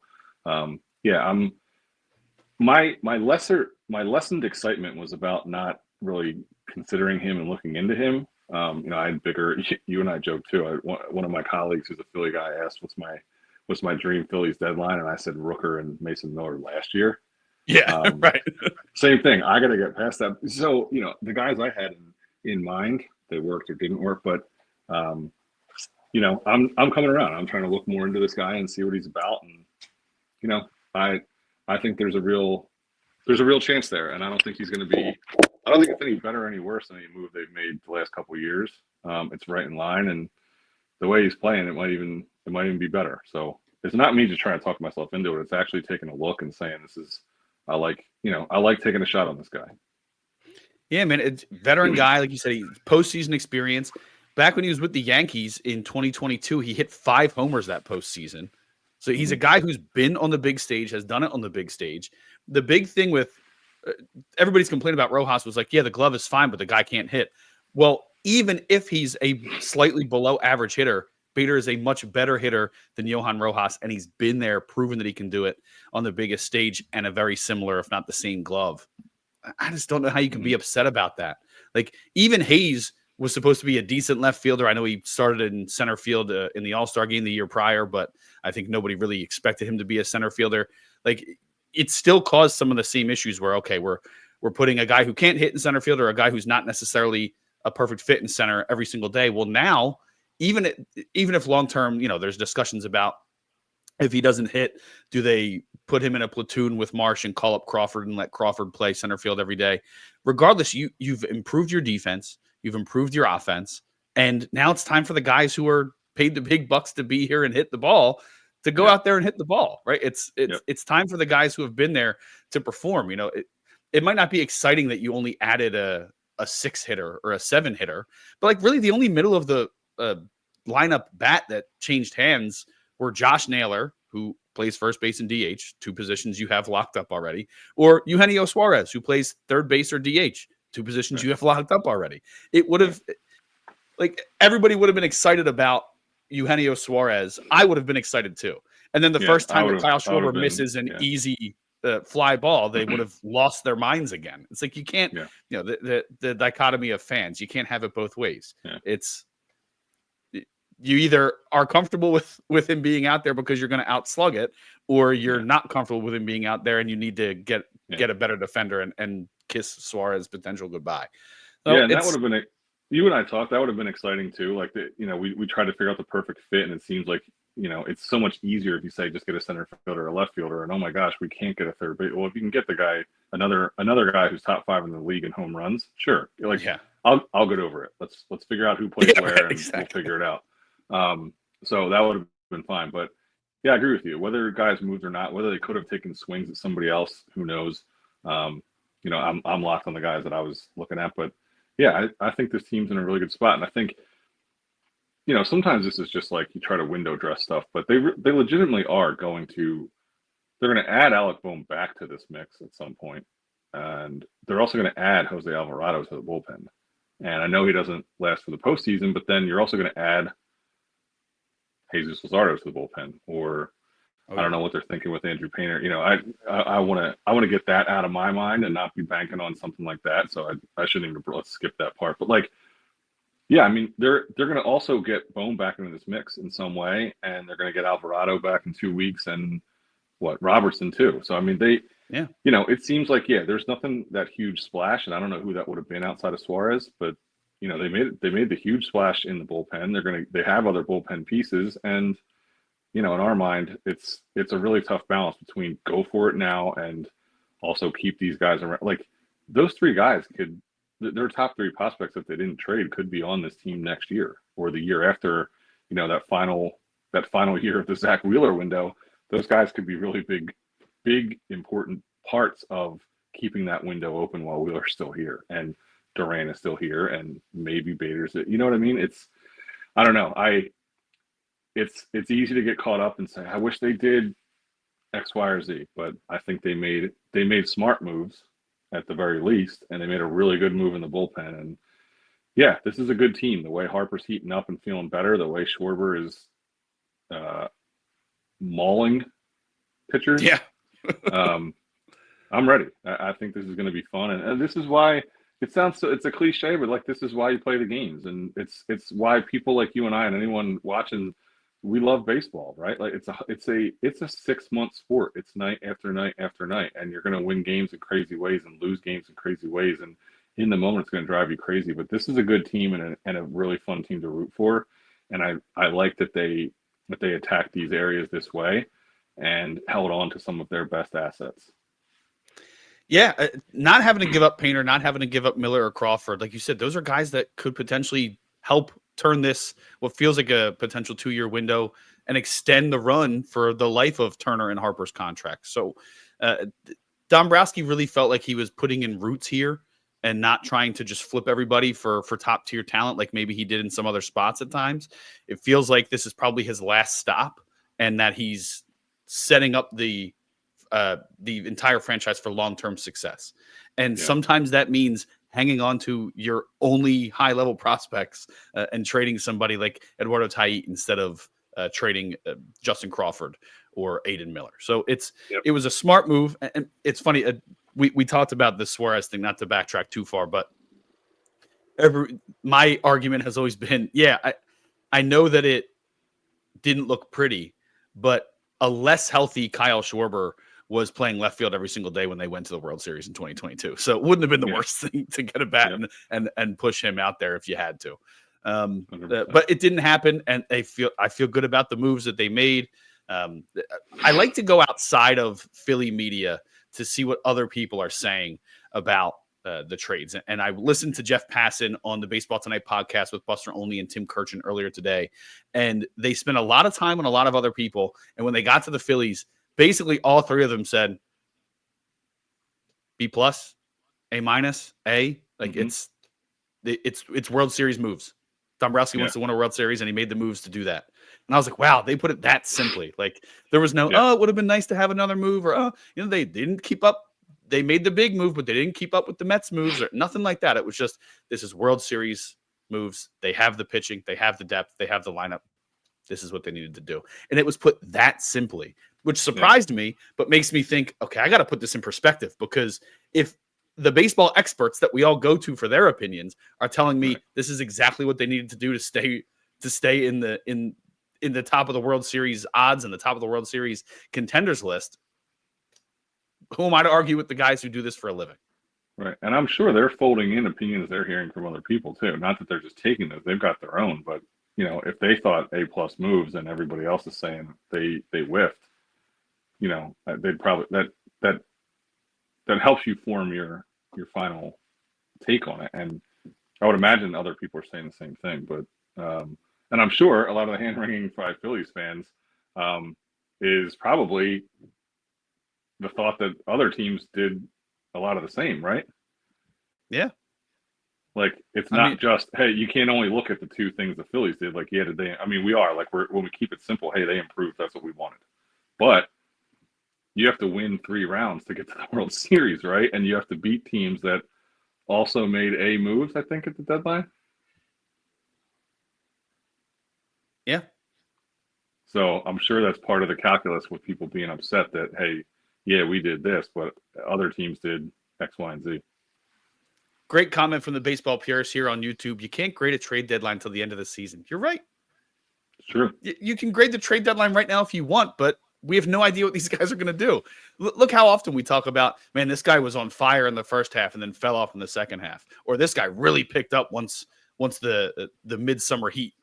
my lesser my lessened excitement was about not really considering him and looking into him. I had bigger. You and I joke too. One of my colleagues, who's a Philly guy, asked, "What's my dream Phillies deadline?" And I said Rooker and Mason Miller last year. Yeah, right. Same thing. I got to get past that. So the guys I had in mind, they worked or didn't work, but I'm coming around. I'm trying to look more into this guy and see what he's about, and I think there's a real chance there, and I don't think he's going to be. I don't think it's any better or any worse than any move they've made the last couple of years. It's right in line, and the way he's playing, it might even be better. So it's not me just trying to talk myself into it. It's actually taking a look and saying I like taking a shot on this guy. Yeah, man, it's veteran guy, like you said, postseason experience. Back when he was with the Yankees in 2022, he hit 5 homers that postseason. So he's a guy who's been on the big stage, has done it on the big stage. The big thing with everybody's complaining about Rojas was like, yeah, the glove is fine, but the guy can't hit. Well, even if he's a slightly below average hitter, Bader is a much better hitter than Johan Rojas, and he's been there, proven that he can do it on the biggest stage and a very similar, if not the same glove. I just don't know how you can be upset about that. Like, even Hayes was supposed to be a decent left fielder. I know he started in center field in the All-Star game the year prior, but I think nobody really expected him to be a center fielder. Like, it still caused some of the same issues where, okay, we're putting a guy who can't hit in center field or a guy who's not necessarily a perfect fit in center every single day. Well, now, even if long-term, there's discussions about if he doesn't hit, do they put him in a platoon with Marsh and call up Crawford and let Crawford play center field every day? Regardless, you've improved your defense, you've improved your offense, and now it's time for the guys who are paid the big bucks to be here and hit the ball to go out there and hit the ball, right? It's time for the guys who have been there to perform. It might not be exciting that you only added a 6 hitter or a 7 hitter, but like really the only middle of the lineup bat that changed hands were Josh Naylor, who plays first base and DH, 2 positions you have locked up already, or Eugenio Suarez, who plays third base or DH, 2 positions you have locked up already. It would have, like, everybody would have been excited about Eugenio Suarez. I would have been excited too. And then the first time that Kyle Schwarber misses an easy fly ball, they would have lost their minds again. It's like you can't, the dichotomy of fans, you can't have it both ways. It's, you either are comfortable with him being out there because you're going to outslug it, or you're not comfortable with him being out there and you need to get a better defender and kiss Suarez potential goodbye. So and that would have been you and I talked. That would have been exciting too. Like we tried to figure out the perfect fit, and it seems like it's so much easier if you say just get a center fielder or a left fielder, and oh my gosh, we can't get a third base. Well, if you can get the guy another guy who's top 5 in the league in home runs, sure. I'll get over it. Let's figure out who plays where, and we'll figure it out. So that would have been fine, but I agree with you. Whether guys moved or not, whether they could have taken swings at somebody else, who knows? I'm locked on the guys that I was looking at, but I think this team's in a really good spot, and I think sometimes this is just like you try to window dress stuff, but they legitimately are going to add Alec Bohm back to this mix at some point, and they're also going to add Jose Alvarado to the bullpen. And I know he doesn't last for the postseason, but then you're also going to add Jesus Luzardo to the bullpen, or I don't know what they're thinking with Andrew Painter. I want to get that out of my mind and not be banking on something like that. So I shouldn't even, let's skip that part. But I mean, they're going to also get Bohm back into this mix in some way, and they're going to get Alvarado back in 2 weeks, and Robertson too. So I mean, it seems like there's nothing that huge splash, and I don't know who that would have been outside of Suarez, but they made the huge splash in the bullpen. They have other bullpen pieces, and in our mind, it's a really tough balance between go for it now and also keep these guys around. Like, those 3 guys their top 3 prospects, if they didn't trade, could be on this team next year or the year after. That final year of the Zach Wheeler window. Those guys could be really big important parts of keeping that window open while Wheeler's still here and Duran is still here, and maybe Bader's. You know what I mean? I don't know. It's easy to get caught up and say, I wish they did X, Y, or Z, but I think they made smart moves at the very least, and they made a really good move in the bullpen. And this is a good team. The way Harper's heating up and feeling better, the way Schwarber is mauling pitchers. I'm ready. I think this is going to be fun, and this is why it sounds so. It's a cliche, but like this is why you play the games, and it's why people like you and I and anyone watching, we love baseball, right? Like it's a 6 month sport. It's night after night after night, and you're going to win games in crazy ways and lose games in crazy ways, and in the moment it's going to drive you crazy. But this is a good team and a really fun team to root for, and I like that they attacked these areas this way and held on to some of their best assets. Yeah, not having to give up Painter, not having to give up Miller or Crawford. Like you said, those are guys that could potentially help turn this, what feels like a potential 2-year window, and extend the run for the life of Turner and Harper's contract. So Dombrowski really felt like he was putting in roots here and not trying to just flip everybody for top tier talent like maybe he did in some other spots at times. It feels like this is probably his last stop and that he's setting up the entire franchise for long-term success. And sometimes that means hanging on to your only high-level prospects and trading somebody like Eduardo Taiit instead of trading Justin Crawford or Aiden Miller. So it was a smart move. And it's funny, we talked about the Suarez thing, not to backtrack too far, but my argument has always been, I know that it didn't look pretty, but a less healthy Kyle Schwarber was playing left field every single day when they went to the World Series in 2022. So it wouldn't have been the worst thing to get a bat and push him out there if you had to. But it didn't happen, and I feel good about the moves that they made. I like to go outside of Philly media to see what other people are saying about the trades. And I listened to Jeff Passan on the Baseball Tonight podcast with Buster Olney and Tim Kirchin earlier today, and they spent a lot of time on a lot of other people. And when they got to the Phillies, basically all three of them said B+, A-, A. Like it's World Series moves. Dombrowski wants to win a World Series, and he made the moves to do that. And I was like, wow, they put it that simply. Like there was no, it would have been nice to have another move, or they didn't keep up. They made the big move, but they didn't keep up with the Mets moves or nothing like that. It was just, this is World Series moves. They have the pitching, they have the depth, they have the lineup. This is what they needed to do. And it was put that simply, which surprised me, but makes me think, okay, I got to put this in perspective, because if the baseball experts that we all go to for their opinions are telling me this is exactly what they needed to do to stay in the top of the World Series odds and the top of the World Series contenders list, who am I to argue with the guys who do this for a living? Right. And I'm sure they're folding in opinions they're hearing from other people too. Not that they're just taking those, they've got their own, but if they thought A+ moves and everybody else is saying they whiffed, they'd probably that helps you form your final take on it. And I would imagine other people are saying the same thing, but and I'm sure a lot of the hand-wringing by Phillies fans is probably the thought that other teams did a lot of the same, right? Yeah. Like, it's not just, hey, you can't only look at the two things the Phillies did. Like, we are. Like, when we keep it simple, hey, they improved. That's what we wanted. But you have to win 3 rounds to get to the World Series, right? And you have to beat teams that also made A moves, I think, at the deadline. Yeah. So I'm sure that's part of the calculus with people being upset that, hey, yeah, we did this, but other teams did X, Y, and Z. Great comment from the Baseball Purists here on YouTube. You can't grade a trade deadline until the end of the season. You're right. It's true. You can grade the trade deadline right now if you want, but we have no idea what these guys are going to do. Look how often we talk about, man, this guy was on fire in the first half and then fell off in the second half. Or this guy really picked up once the midsummer heat.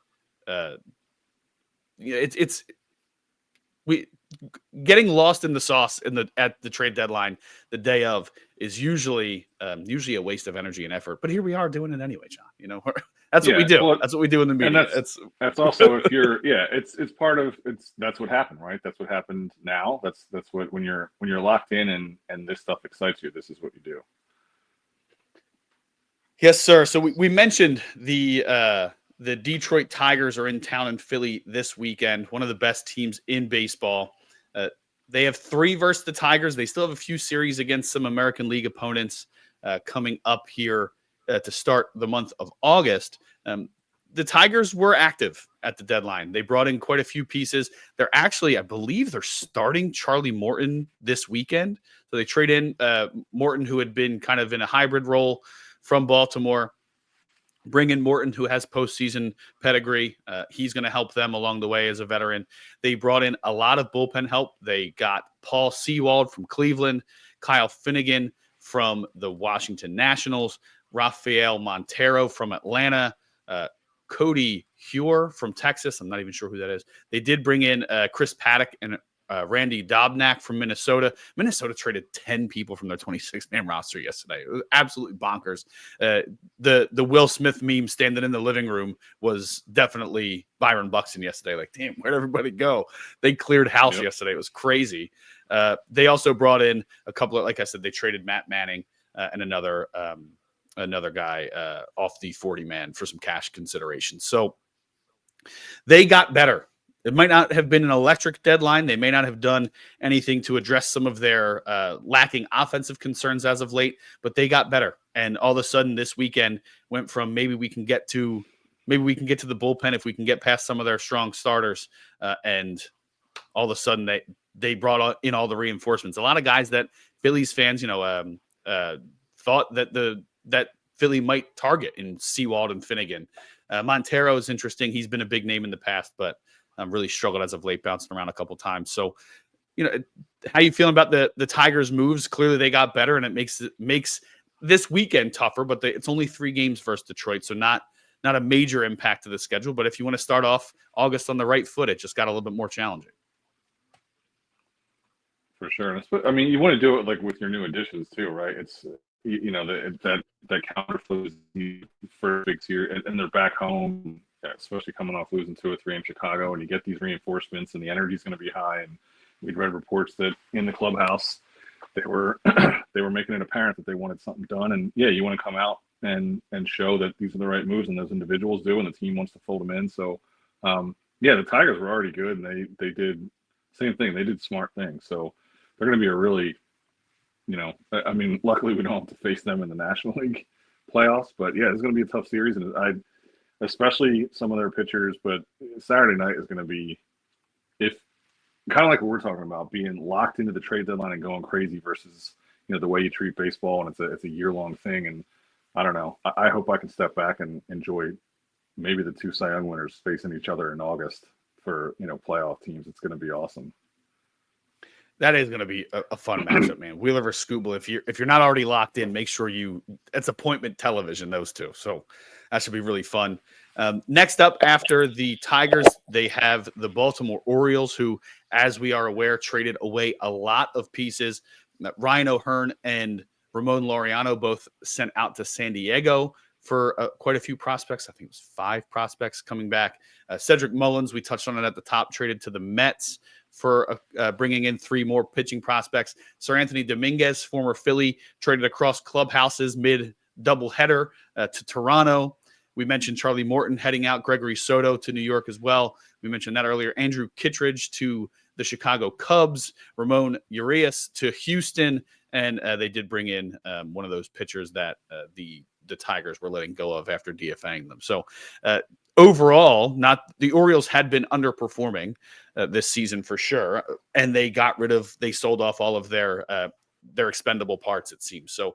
We getting lost in the sauce at the trade deadline the day of is usually a waste of energy and effort. But here we are doing it anyway, John. That's what we do. Well, that's what we do in the media. And that's also if you're it's part of that's what happened, right? That's what happened now. That's what when you're locked in and this stuff excites you, this is what you do. Yes, sir. So we mentioned the Detroit Tigers are in town in Philly this weekend, one of the best teams in baseball. They have 3 versus the Tigers. They still have a few series against some American League opponents coming up here to start the month of August. the Tigers were active at the deadline. They brought in quite a few pieces. They're actually, I believe, they're starting Charlie Morton this weekend. So they trade in Morton, who had been kind of in a hybrid role from Baltimore. Bring in Morton, who has postseason pedigree. He's going to help them along the way as a veteran. They brought in a lot of bullpen help. They got Paul Sewald from Cleveland, Kyle Finnegan from the Washington Nationals, Rafael Montero from Atlanta, Cody Huer from Texas. I'm not even sure who that is. They did bring in Chris Paddock and Randy Dobnak from Minnesota. Minnesota traded 10 people from their 26-man roster yesterday. It was absolutely bonkers. The Will Smith meme standing in the living room was definitely Byron Buxton yesterday. Like, damn, where'd everybody go? They cleared house yesterday. It was crazy. They also brought in a couple of, like I said, they traded Matt Manning and another guy off the 40-man for some cash consideration. So they got better. It might not have been an electric deadline. They may not have done anything to address some of their lacking offensive concerns as of late, but they got better. And all of a sudden this weekend went from maybe we can get to the bullpen if we can get past some of their strong starters. And all of a sudden they brought in all the reinforcements. A lot of guys that Phillies fans, thought that Philly might target in Sewald and Finnegan. Montero is interesting. He's been a big name in the past, but really struggled as of late, bouncing around a couple times. So, how you feeling about the Tigers' moves? Clearly, they got better, and it makes this weekend tougher. But it's only 3 games versus Detroit, so not a major impact to the schedule. But if you want to start off August on the right foot, it just got a little bit more challenging. For sure. I mean, you want to do it like with your new additions too, right? It's that counter flows for big series, and they're back home. Especially coming off losing 2 or 3 in Chicago, and you get these reinforcements, and the energy is going to be high. And we'd read reports that in the clubhouse they were making it apparent that they wanted something done. And yeah, you want to come out and show that these are the right moves, and those individuals do, and the team wants to fold them in. So the Tigers were already good, and they did same thing. They did smart things. So they're going to be a really, I mean, luckily we don't have to face them in the National League playoffs, but yeah, it's going to be a tough series, and especially some of their pitchers, but Saturday night is going to be, if kind of like what we're talking about, being locked into the trade deadline and going crazy versus, the way you treat baseball, and it's a year-long thing. And I don't know. I hope I can step back and enjoy maybe the 2 Cy Young winners facing each other in August for, playoff teams. It's going to be awesome. That is going to be a fun matchup, man. Wheeler versus Skubal. If you're not already locked in, make sure it's appointment television, those two. So that should be really fun. Next up after the Tigers, they have the Baltimore Orioles, who, as we are aware, traded away a lot of pieces. Ryan O'Hearn and Ramon Laureano both sent out to San Diego for quite a few prospects. I think it was 5 prospects coming back. Cedric Mullins, we touched on it at the top, traded to the Mets for bringing in 3 more pitching prospects. Sir Anthony Dominguez, former Philly, traded across clubhouses mid-doubleheader to Toronto. We mentioned Charlie Morton heading out, Gregory Soto to New York as well. We mentioned that earlier. Andrew Kittredge to the Chicago Cubs, Ramon Urias to Houston, and they did bring in one of those pitchers that the Tigers were letting go of after DFAing them. So overall, the Orioles had been underperforming this season for sure, and they sold off all of their expendable parts, it seems. So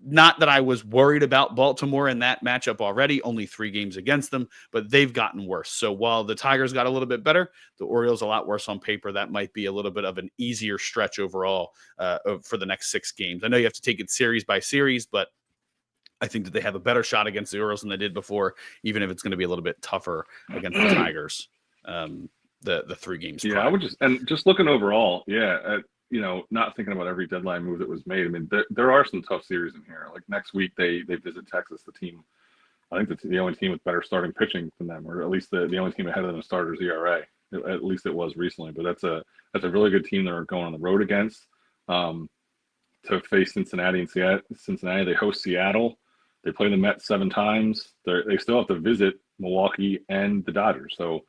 not that I was worried about Baltimore in that matchup already, only 3 games against them, but they've gotten worse. So while the Tigers got a little bit better, the Orioles a lot worse on paper. That might be a little bit of an easier stretch overall for the next 6 games. I know you have to take it series by series, but I think that they have a better shot against the Orioles than they did before, even if it's going to be a little bit tougher against the Tigers. The 3 games. Yeah, prior. I would just looking overall. Yeah, not thinking about every deadline move that was made. I mean, there are some tough series in here. Like next week, they visit Texas. The team, I think that's the only team with better starting pitching than them, or at least the only team ahead of them starters ERA. At least it was recently. But that's a really good team they're going on the road against. To face Cincinnati and Cincinnati, they host Seattle. They play the Mets 7 times. They still have to visit Milwaukee and the Dodgers. So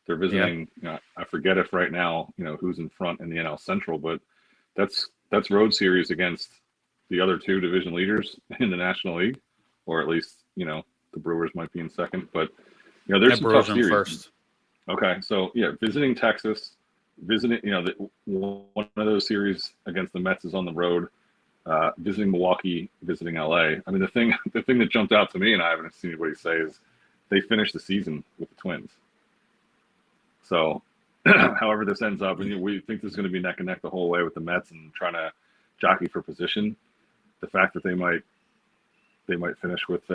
they're visiting. Yeah. I forget if right now who's in front in the NL Central, but that's road series against the other 2 division leaders in the National League, or at least the Brewers might be in second, but there's some Brewers tough are in series. first. Okay, so visiting Texas, visiting one of those series against the Mets is on the road. Visiting Milwaukee, visiting LA. I mean, the thing that jumped out to me, and I haven't seen anybody say, is they finished the season with the Twins. So, however this ends up, and we think this is going to be neck and neck the whole way with the Mets and trying to jockey for position. The fact that they might finish with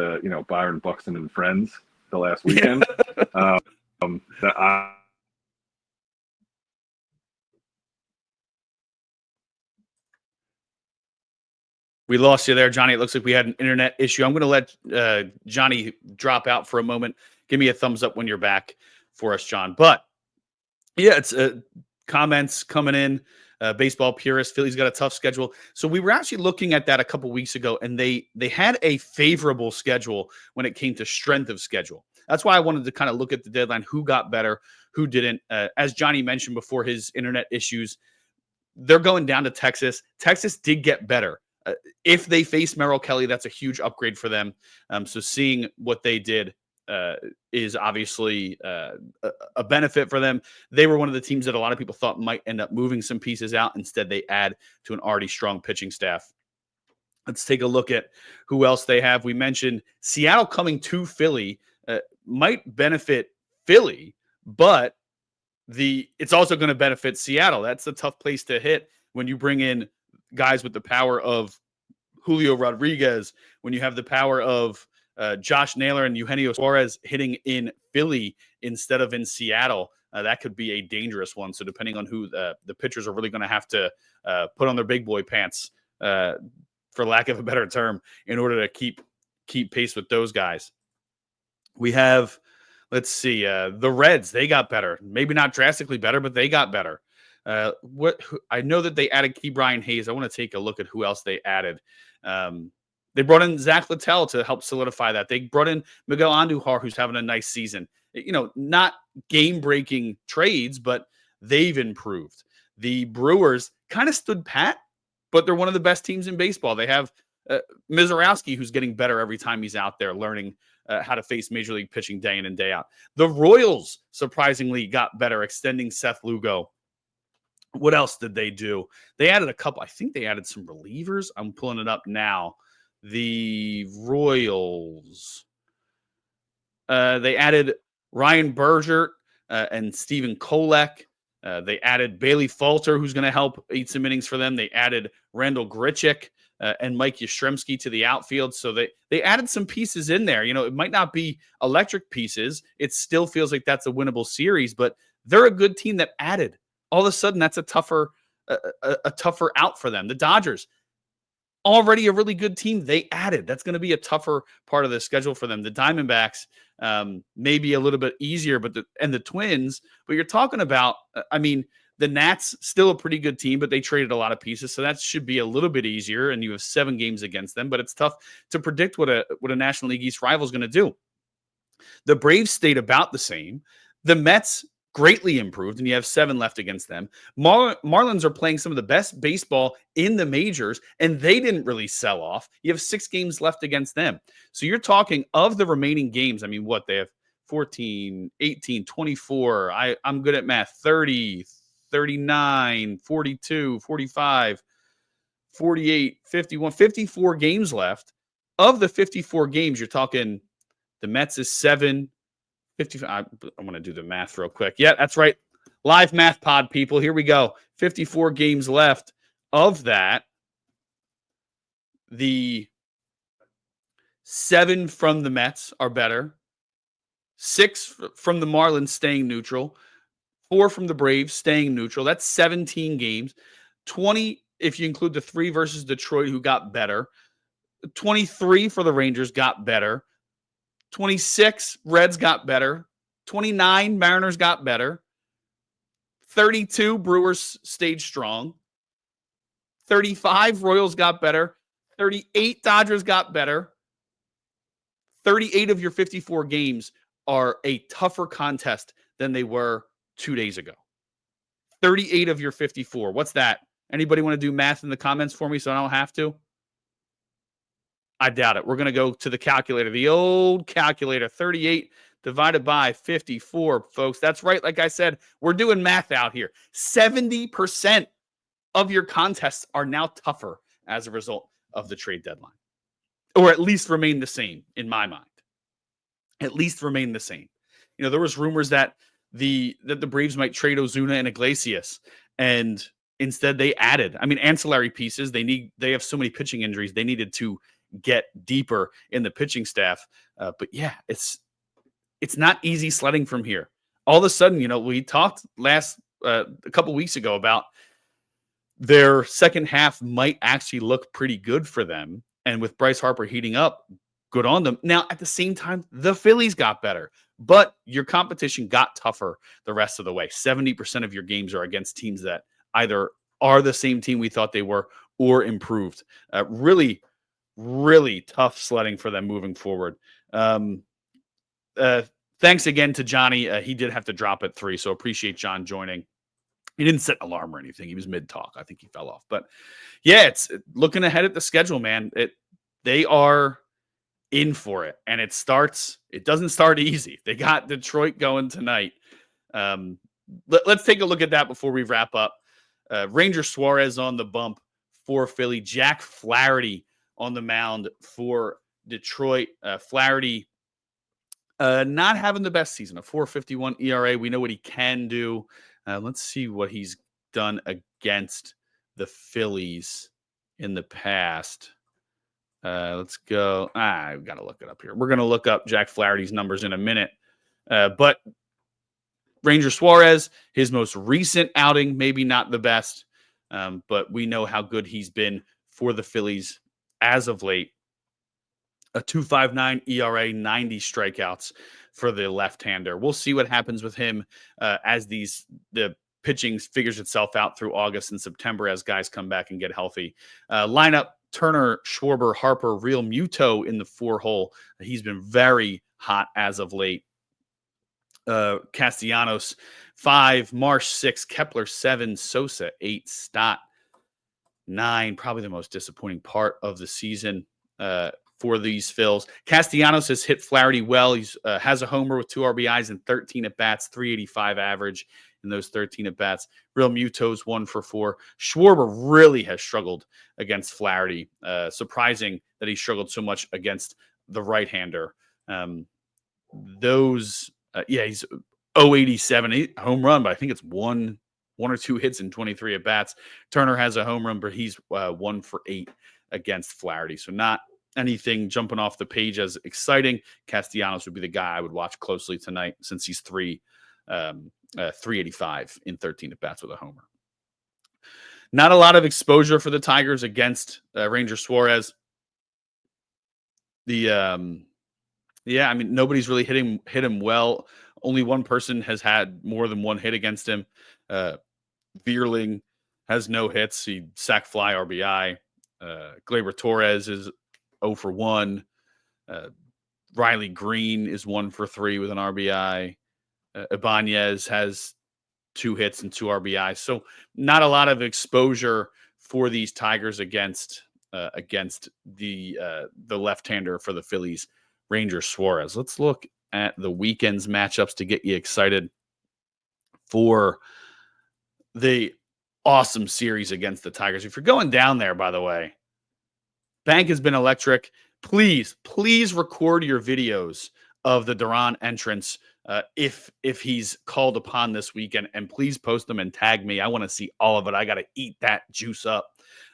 Byron Buxton and friends the last weekend. That We lost you there, Johnny. It looks like we had an internet issue. I'm going to let Johnny drop out for a moment. Give me a thumbs up when you're back for us, John. But yeah, it's comments coming in. Baseball purist, Phillies got a tough schedule. So we were actually looking at that a couple weeks ago, and they had a favorable schedule when it came to strength of schedule. That's why I wanted to kind of look at the deadline, who got better, who didn't. As Johnny mentioned before his internet issues, they're going down to Texas. Texas did get better. If they face Merrill Kelly, that's a huge upgrade for them. So seeing what they did is obviously a benefit for them. They were one of the teams that a lot of people thought might end up moving some pieces out. Instead, they add to an already strong pitching staff. Let's take a look at who else they have. We mentioned Seattle coming to Philly might benefit Philly, but it's also going to benefit Seattle. That's a tough place to hit when you bring in guys with the power of Julio Rodriguez, when you have the power of Josh Naylor and Eugenio Suarez hitting in Philly instead of in Seattle. That could be a dangerous one. So depending on who the pitchers are really going to have to put on their big boy pants, for lack of a better term, in order to keep pace with those guys. We have, let's see, the Reds. They got better. Maybe not drastically better, but they got better. I know that they added Key Brian Hayes. I want to take a look at who else they added. They brought in Zach Littell to help solidify that. They brought in Miguel Andujar, who's having a nice season. Not game-breaking trades, but they've improved. The Brewers kind of stood pat, but they're one of the best teams in baseball. They have Mizorowski, who's getting better every time he's out there learning how to face Major League pitching day in and day out. The Royals, surprisingly, got better, extending Seth Lugo. What else did they do? They added a couple. I think they added some relievers. I'm pulling it up now. The Royals. They added Ryan Bergert and Stephen Kolek. They added Bailey Falter, who's going to help eat some innings for them. They added Randall Grichuk and Mike Yastrzemski to the outfield. So they added some pieces in there. It might not be electric pieces. It still feels like that's a winnable series, but they're a good team that added. All of a sudden, that's a tougher out for them. The Dodgers, already a really good team, they added. That's going to be a tougher part of the schedule for them. The Diamondbacks, maybe a little bit easier, but the Twins. But you're talking about, the Nats, still a pretty good team, but they traded a lot of pieces, so that should be a little bit easier. And you have 7 games against them, but it's tough to predict what a National League East rival is going to do. The Braves stayed about the same. The Mets greatly improved, and you have 7 left against them. Marlins are playing some of the best baseball in the majors, and they didn't really sell off. You have 6 games left against them. So you're talking of the remaining games. What they have 14, 18, 24. I'm good at math. 30, 39, 42, 45, 48, 51, 54 games left. Of the 54 games, you're talking the Mets is 7, 55. I want to do the math real quick. Yeah, that's right. Live math pod, people. Here we go. 54 games left. Of that, the 7 from the Mets are better. 6 from the Marlins staying neutral. 4 from the Braves staying neutral. That's 17 games. 20 if you include the 3 versus Detroit, who got better. 23 for the Rangers got better. 26, Reds got better. 29, Mariners got better. 32, Brewers stayed strong. 35, Royals got better. 38, Dodgers got better. 38 of your 54 games are a tougher contest than they were 2 days ago. 38 of your 54. What's that? Anybody want to do math in the comments for me so I don't have to? I doubt it. We're going to go to the calculator, the old calculator, 38 divided by 54, folks. That's right. Like I said, we're doing math out here. 70% of your contests are now tougher as a result of the trade deadline, or at least remain the same in my mind. At least remain the same. You know, there was rumors that the Braves might trade Ozuna and Iglesias, and instead they added, I mean, ancillary pieces. They have so many pitching injuries. They needed to get deeper in the pitching staff. But yeah, it's not easy sledding from here. All of a sudden, you know, we talked a couple weeks ago about their second half might actually look pretty good for them. And with Bryce Harper heating up, good on them. Now, at the same time, the Phillies got better, but your competition got tougher the rest of the way. 70% of your games are against teams that either are the same team we thought they were or improved. Really, really tough sledding for them moving forward. Thanks again to Johnny. He did have to drop at 3, so appreciate John joining. He didn't set an alarm or anything. He was mid-talk. I think he fell off. But yeah, it's looking ahead at the schedule, man. They are in for it. And it doesn't start easy. They got Detroit going tonight. Let's take a look at that before we wrap up. Ranger Suarez on the bump for Philly. Jack Flaherty on the mound for Detroit. Flaherty not having the best season, a 4.51 ERA. We know what he can do. Let's see what he's done against the Phillies in the past. Let's go. I've got to look it up here. We're going to look up Jack Flaherty's numbers in a minute. But Ranger Suarez, his most recent outing, maybe not the best, but we know how good he's been for the Phillies as of late. A 2.59 ERA, 90 strikeouts for the left-hander. We'll see what happens with him as the pitching figures itself out through August and September as guys come back and get healthy. Lineup: Turner, Schwarber, Harper, Real Muto in the 4-hole. He's been very hot as of late. Castellanos 5, Marsh 6, Kepler 7, Sosa 8, Stott 9. Probably the most disappointing part of the season for these Phils. Castellanos has hit Flaherty well. He's has a homer with 2 RBIs and 13 at bats, 385 average in those 13 at bats. Real Muto's 1 for 4. Schwarber really has struggled against Flaherty. Surprising that he struggled so much against the right-hander. He's 0.87 home run, but I think it's one or 2 hits and 23 at bats. Turner has a home run, but he's 1 for 8 against Flaherty. So not anything jumping off the page as exciting. Castellanos would be the guy I would watch closely tonight since he's 385 in 13 at bats with a homer. Not a lot of exposure for the Tigers against Ranger Suarez. Nobody's really hit him well. Only one person has had more than 1 hit against him. Vierling has no hits. He sack fly RBI. Gleyber Torres is 0 for 1. Riley Green is 1 for 3 with an RBI. Ibanez has 2 hits and 2 RBIs. So not a lot of exposure for these Tigers against the left-hander for the Phillies, Ranger Suarez. Let's look at the weekend's matchups to get you excited for the awesome series against the Tigers. If you're going down there, by the way, Bank has been electric. Please record your videos of the Duran entrance if he's called upon this weekend, and please post them and tag me. I want to see all of it. I got to eat that juice up.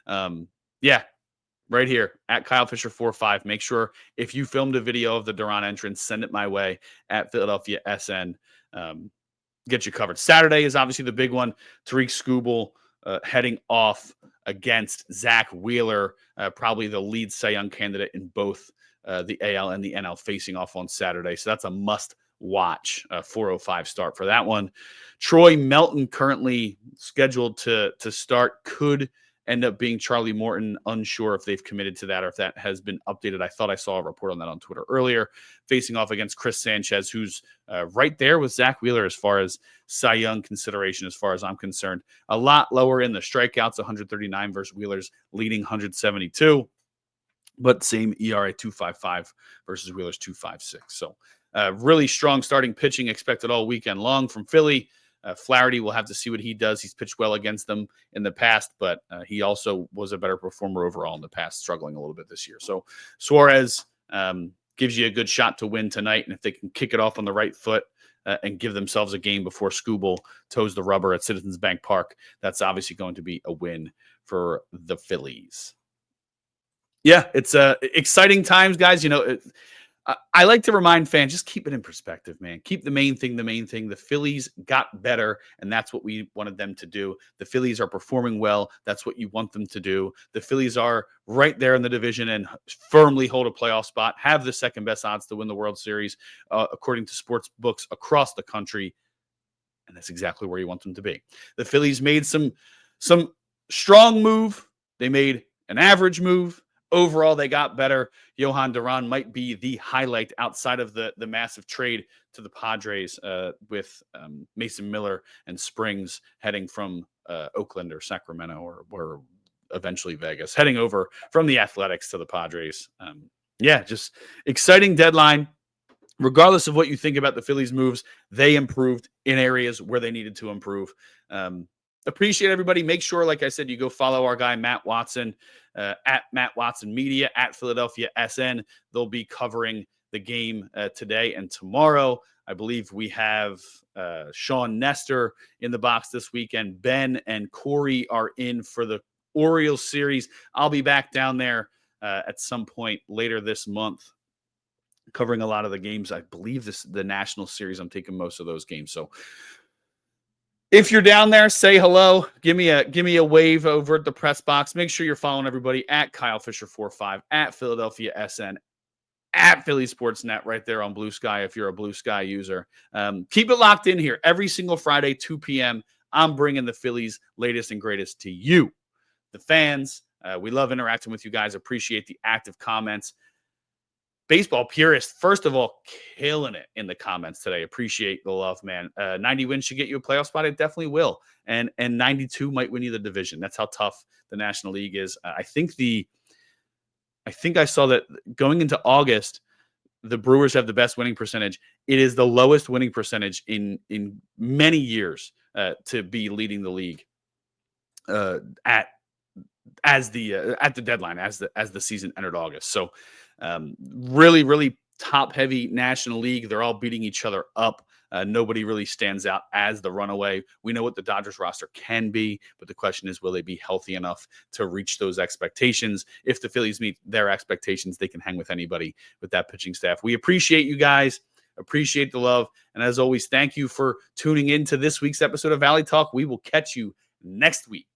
Right here at Kyle Fisher 45. Make sure if you filmed a video of the Duran entrance, send it my way at Philadelphia SN. Get you covered. Saturday is obviously the big one. Tariq Skubal heading off against Zach Wheeler, probably the lead Cy Young candidate in both the AL and the NL, facing off on Saturday. So that's a must-watch 4:05 start for that one. Troy Melton currently scheduled to start. Could end up being Charlie Morton. Unsure if they've committed to that or if that has been updated. I thought I saw a report on that on Twitter earlier. Facing off against Chris Sanchez, who's right there with Zach Wheeler as far as Cy Young consideration, as far as I'm concerned. A lot lower in the strikeouts, 139 versus Wheeler's leading 172. but same ERA 2.55 versus Wheeler's 2.56. So really strong starting pitching expected all weekend long from Philly. Flaherty, will have to see what he does. He's pitched well against them in the past, but he also was a better performer overall in the past, struggling a little bit this year. So Suarez gives you a good shot to win tonight, and if they can kick it off on the right foot and give themselves a game before Skubal toes the rubber at Citizens Bank Park, that's obviously going to be a win for the Phillies. Yeah, it's exciting times, guys. You know, I like to remind fans, just keep it in perspective, man. Keep the main thing the main thing. The Phillies got better, and that's what we wanted them to do. The Phillies are performing well. That's what you want them to do. The Phillies are right there in the division and firmly hold a playoff spot, have the second best odds to win the World Series, according to sports books across the country. And that's exactly where you want them to be. The Phillies made some strong move. They made an average move. Overall, they got better. Johan Duran might be the highlight outside of the massive trade to the Padres with Mason Miller and Springs heading from Oakland or Sacramento or eventually Vegas, heading over from the Athletics to the Padres. Just exciting deadline. Regardless of what you think about the Phillies' moves, they improved in areas where they needed to improve. Appreciate everybody. Make sure, like I said, you go follow our guy, Matt Watson, at Matt Watson Media, at Philadelphia SN. They'll be covering the game today and tomorrow. I believe we have Sean Nestor in the box this weekend. Ben and Corey are in for the Orioles series. I'll be back down there at some point later this month, covering a lot of the games. I believe the National Series, I'm taking most of those games. So if you're down there, say hello. Give me a wave over at the press box. Make sure you're following everybody at Kyle Fisher 45, at Philadelphia SN, at Philly Sports Net right there on Blue Sky if you're a Blue Sky user. Keep it locked in here. Every single Friday, 2 p.m., I'm bringing the Phillies' latest and greatest to you, the fans. We love interacting with you guys. Appreciate the active comments. Baseball purist, first of all, killing it in the comments today. Appreciate the love, man. 90 wins should get you a playoff spot. It definitely will. And 92 might win you the division. That's how tough the National League is. I think I saw that going into August, the Brewers have the best winning percentage. It is the lowest winning percentage in many years to be leading the league at the deadline as the season entered August. So really, really top heavy National League. They're all beating each other up. Nobody really stands out as the runaway. We know what the Dodgers roster can be, but the question is, will they be healthy enough to reach those expectations? If the Phillies meet their expectations, they can hang with anybody with that pitching staff. We appreciate you guys. Appreciate the love. And as always, thank you for tuning in to this week's episode of Valley Talk. We will catch you next week.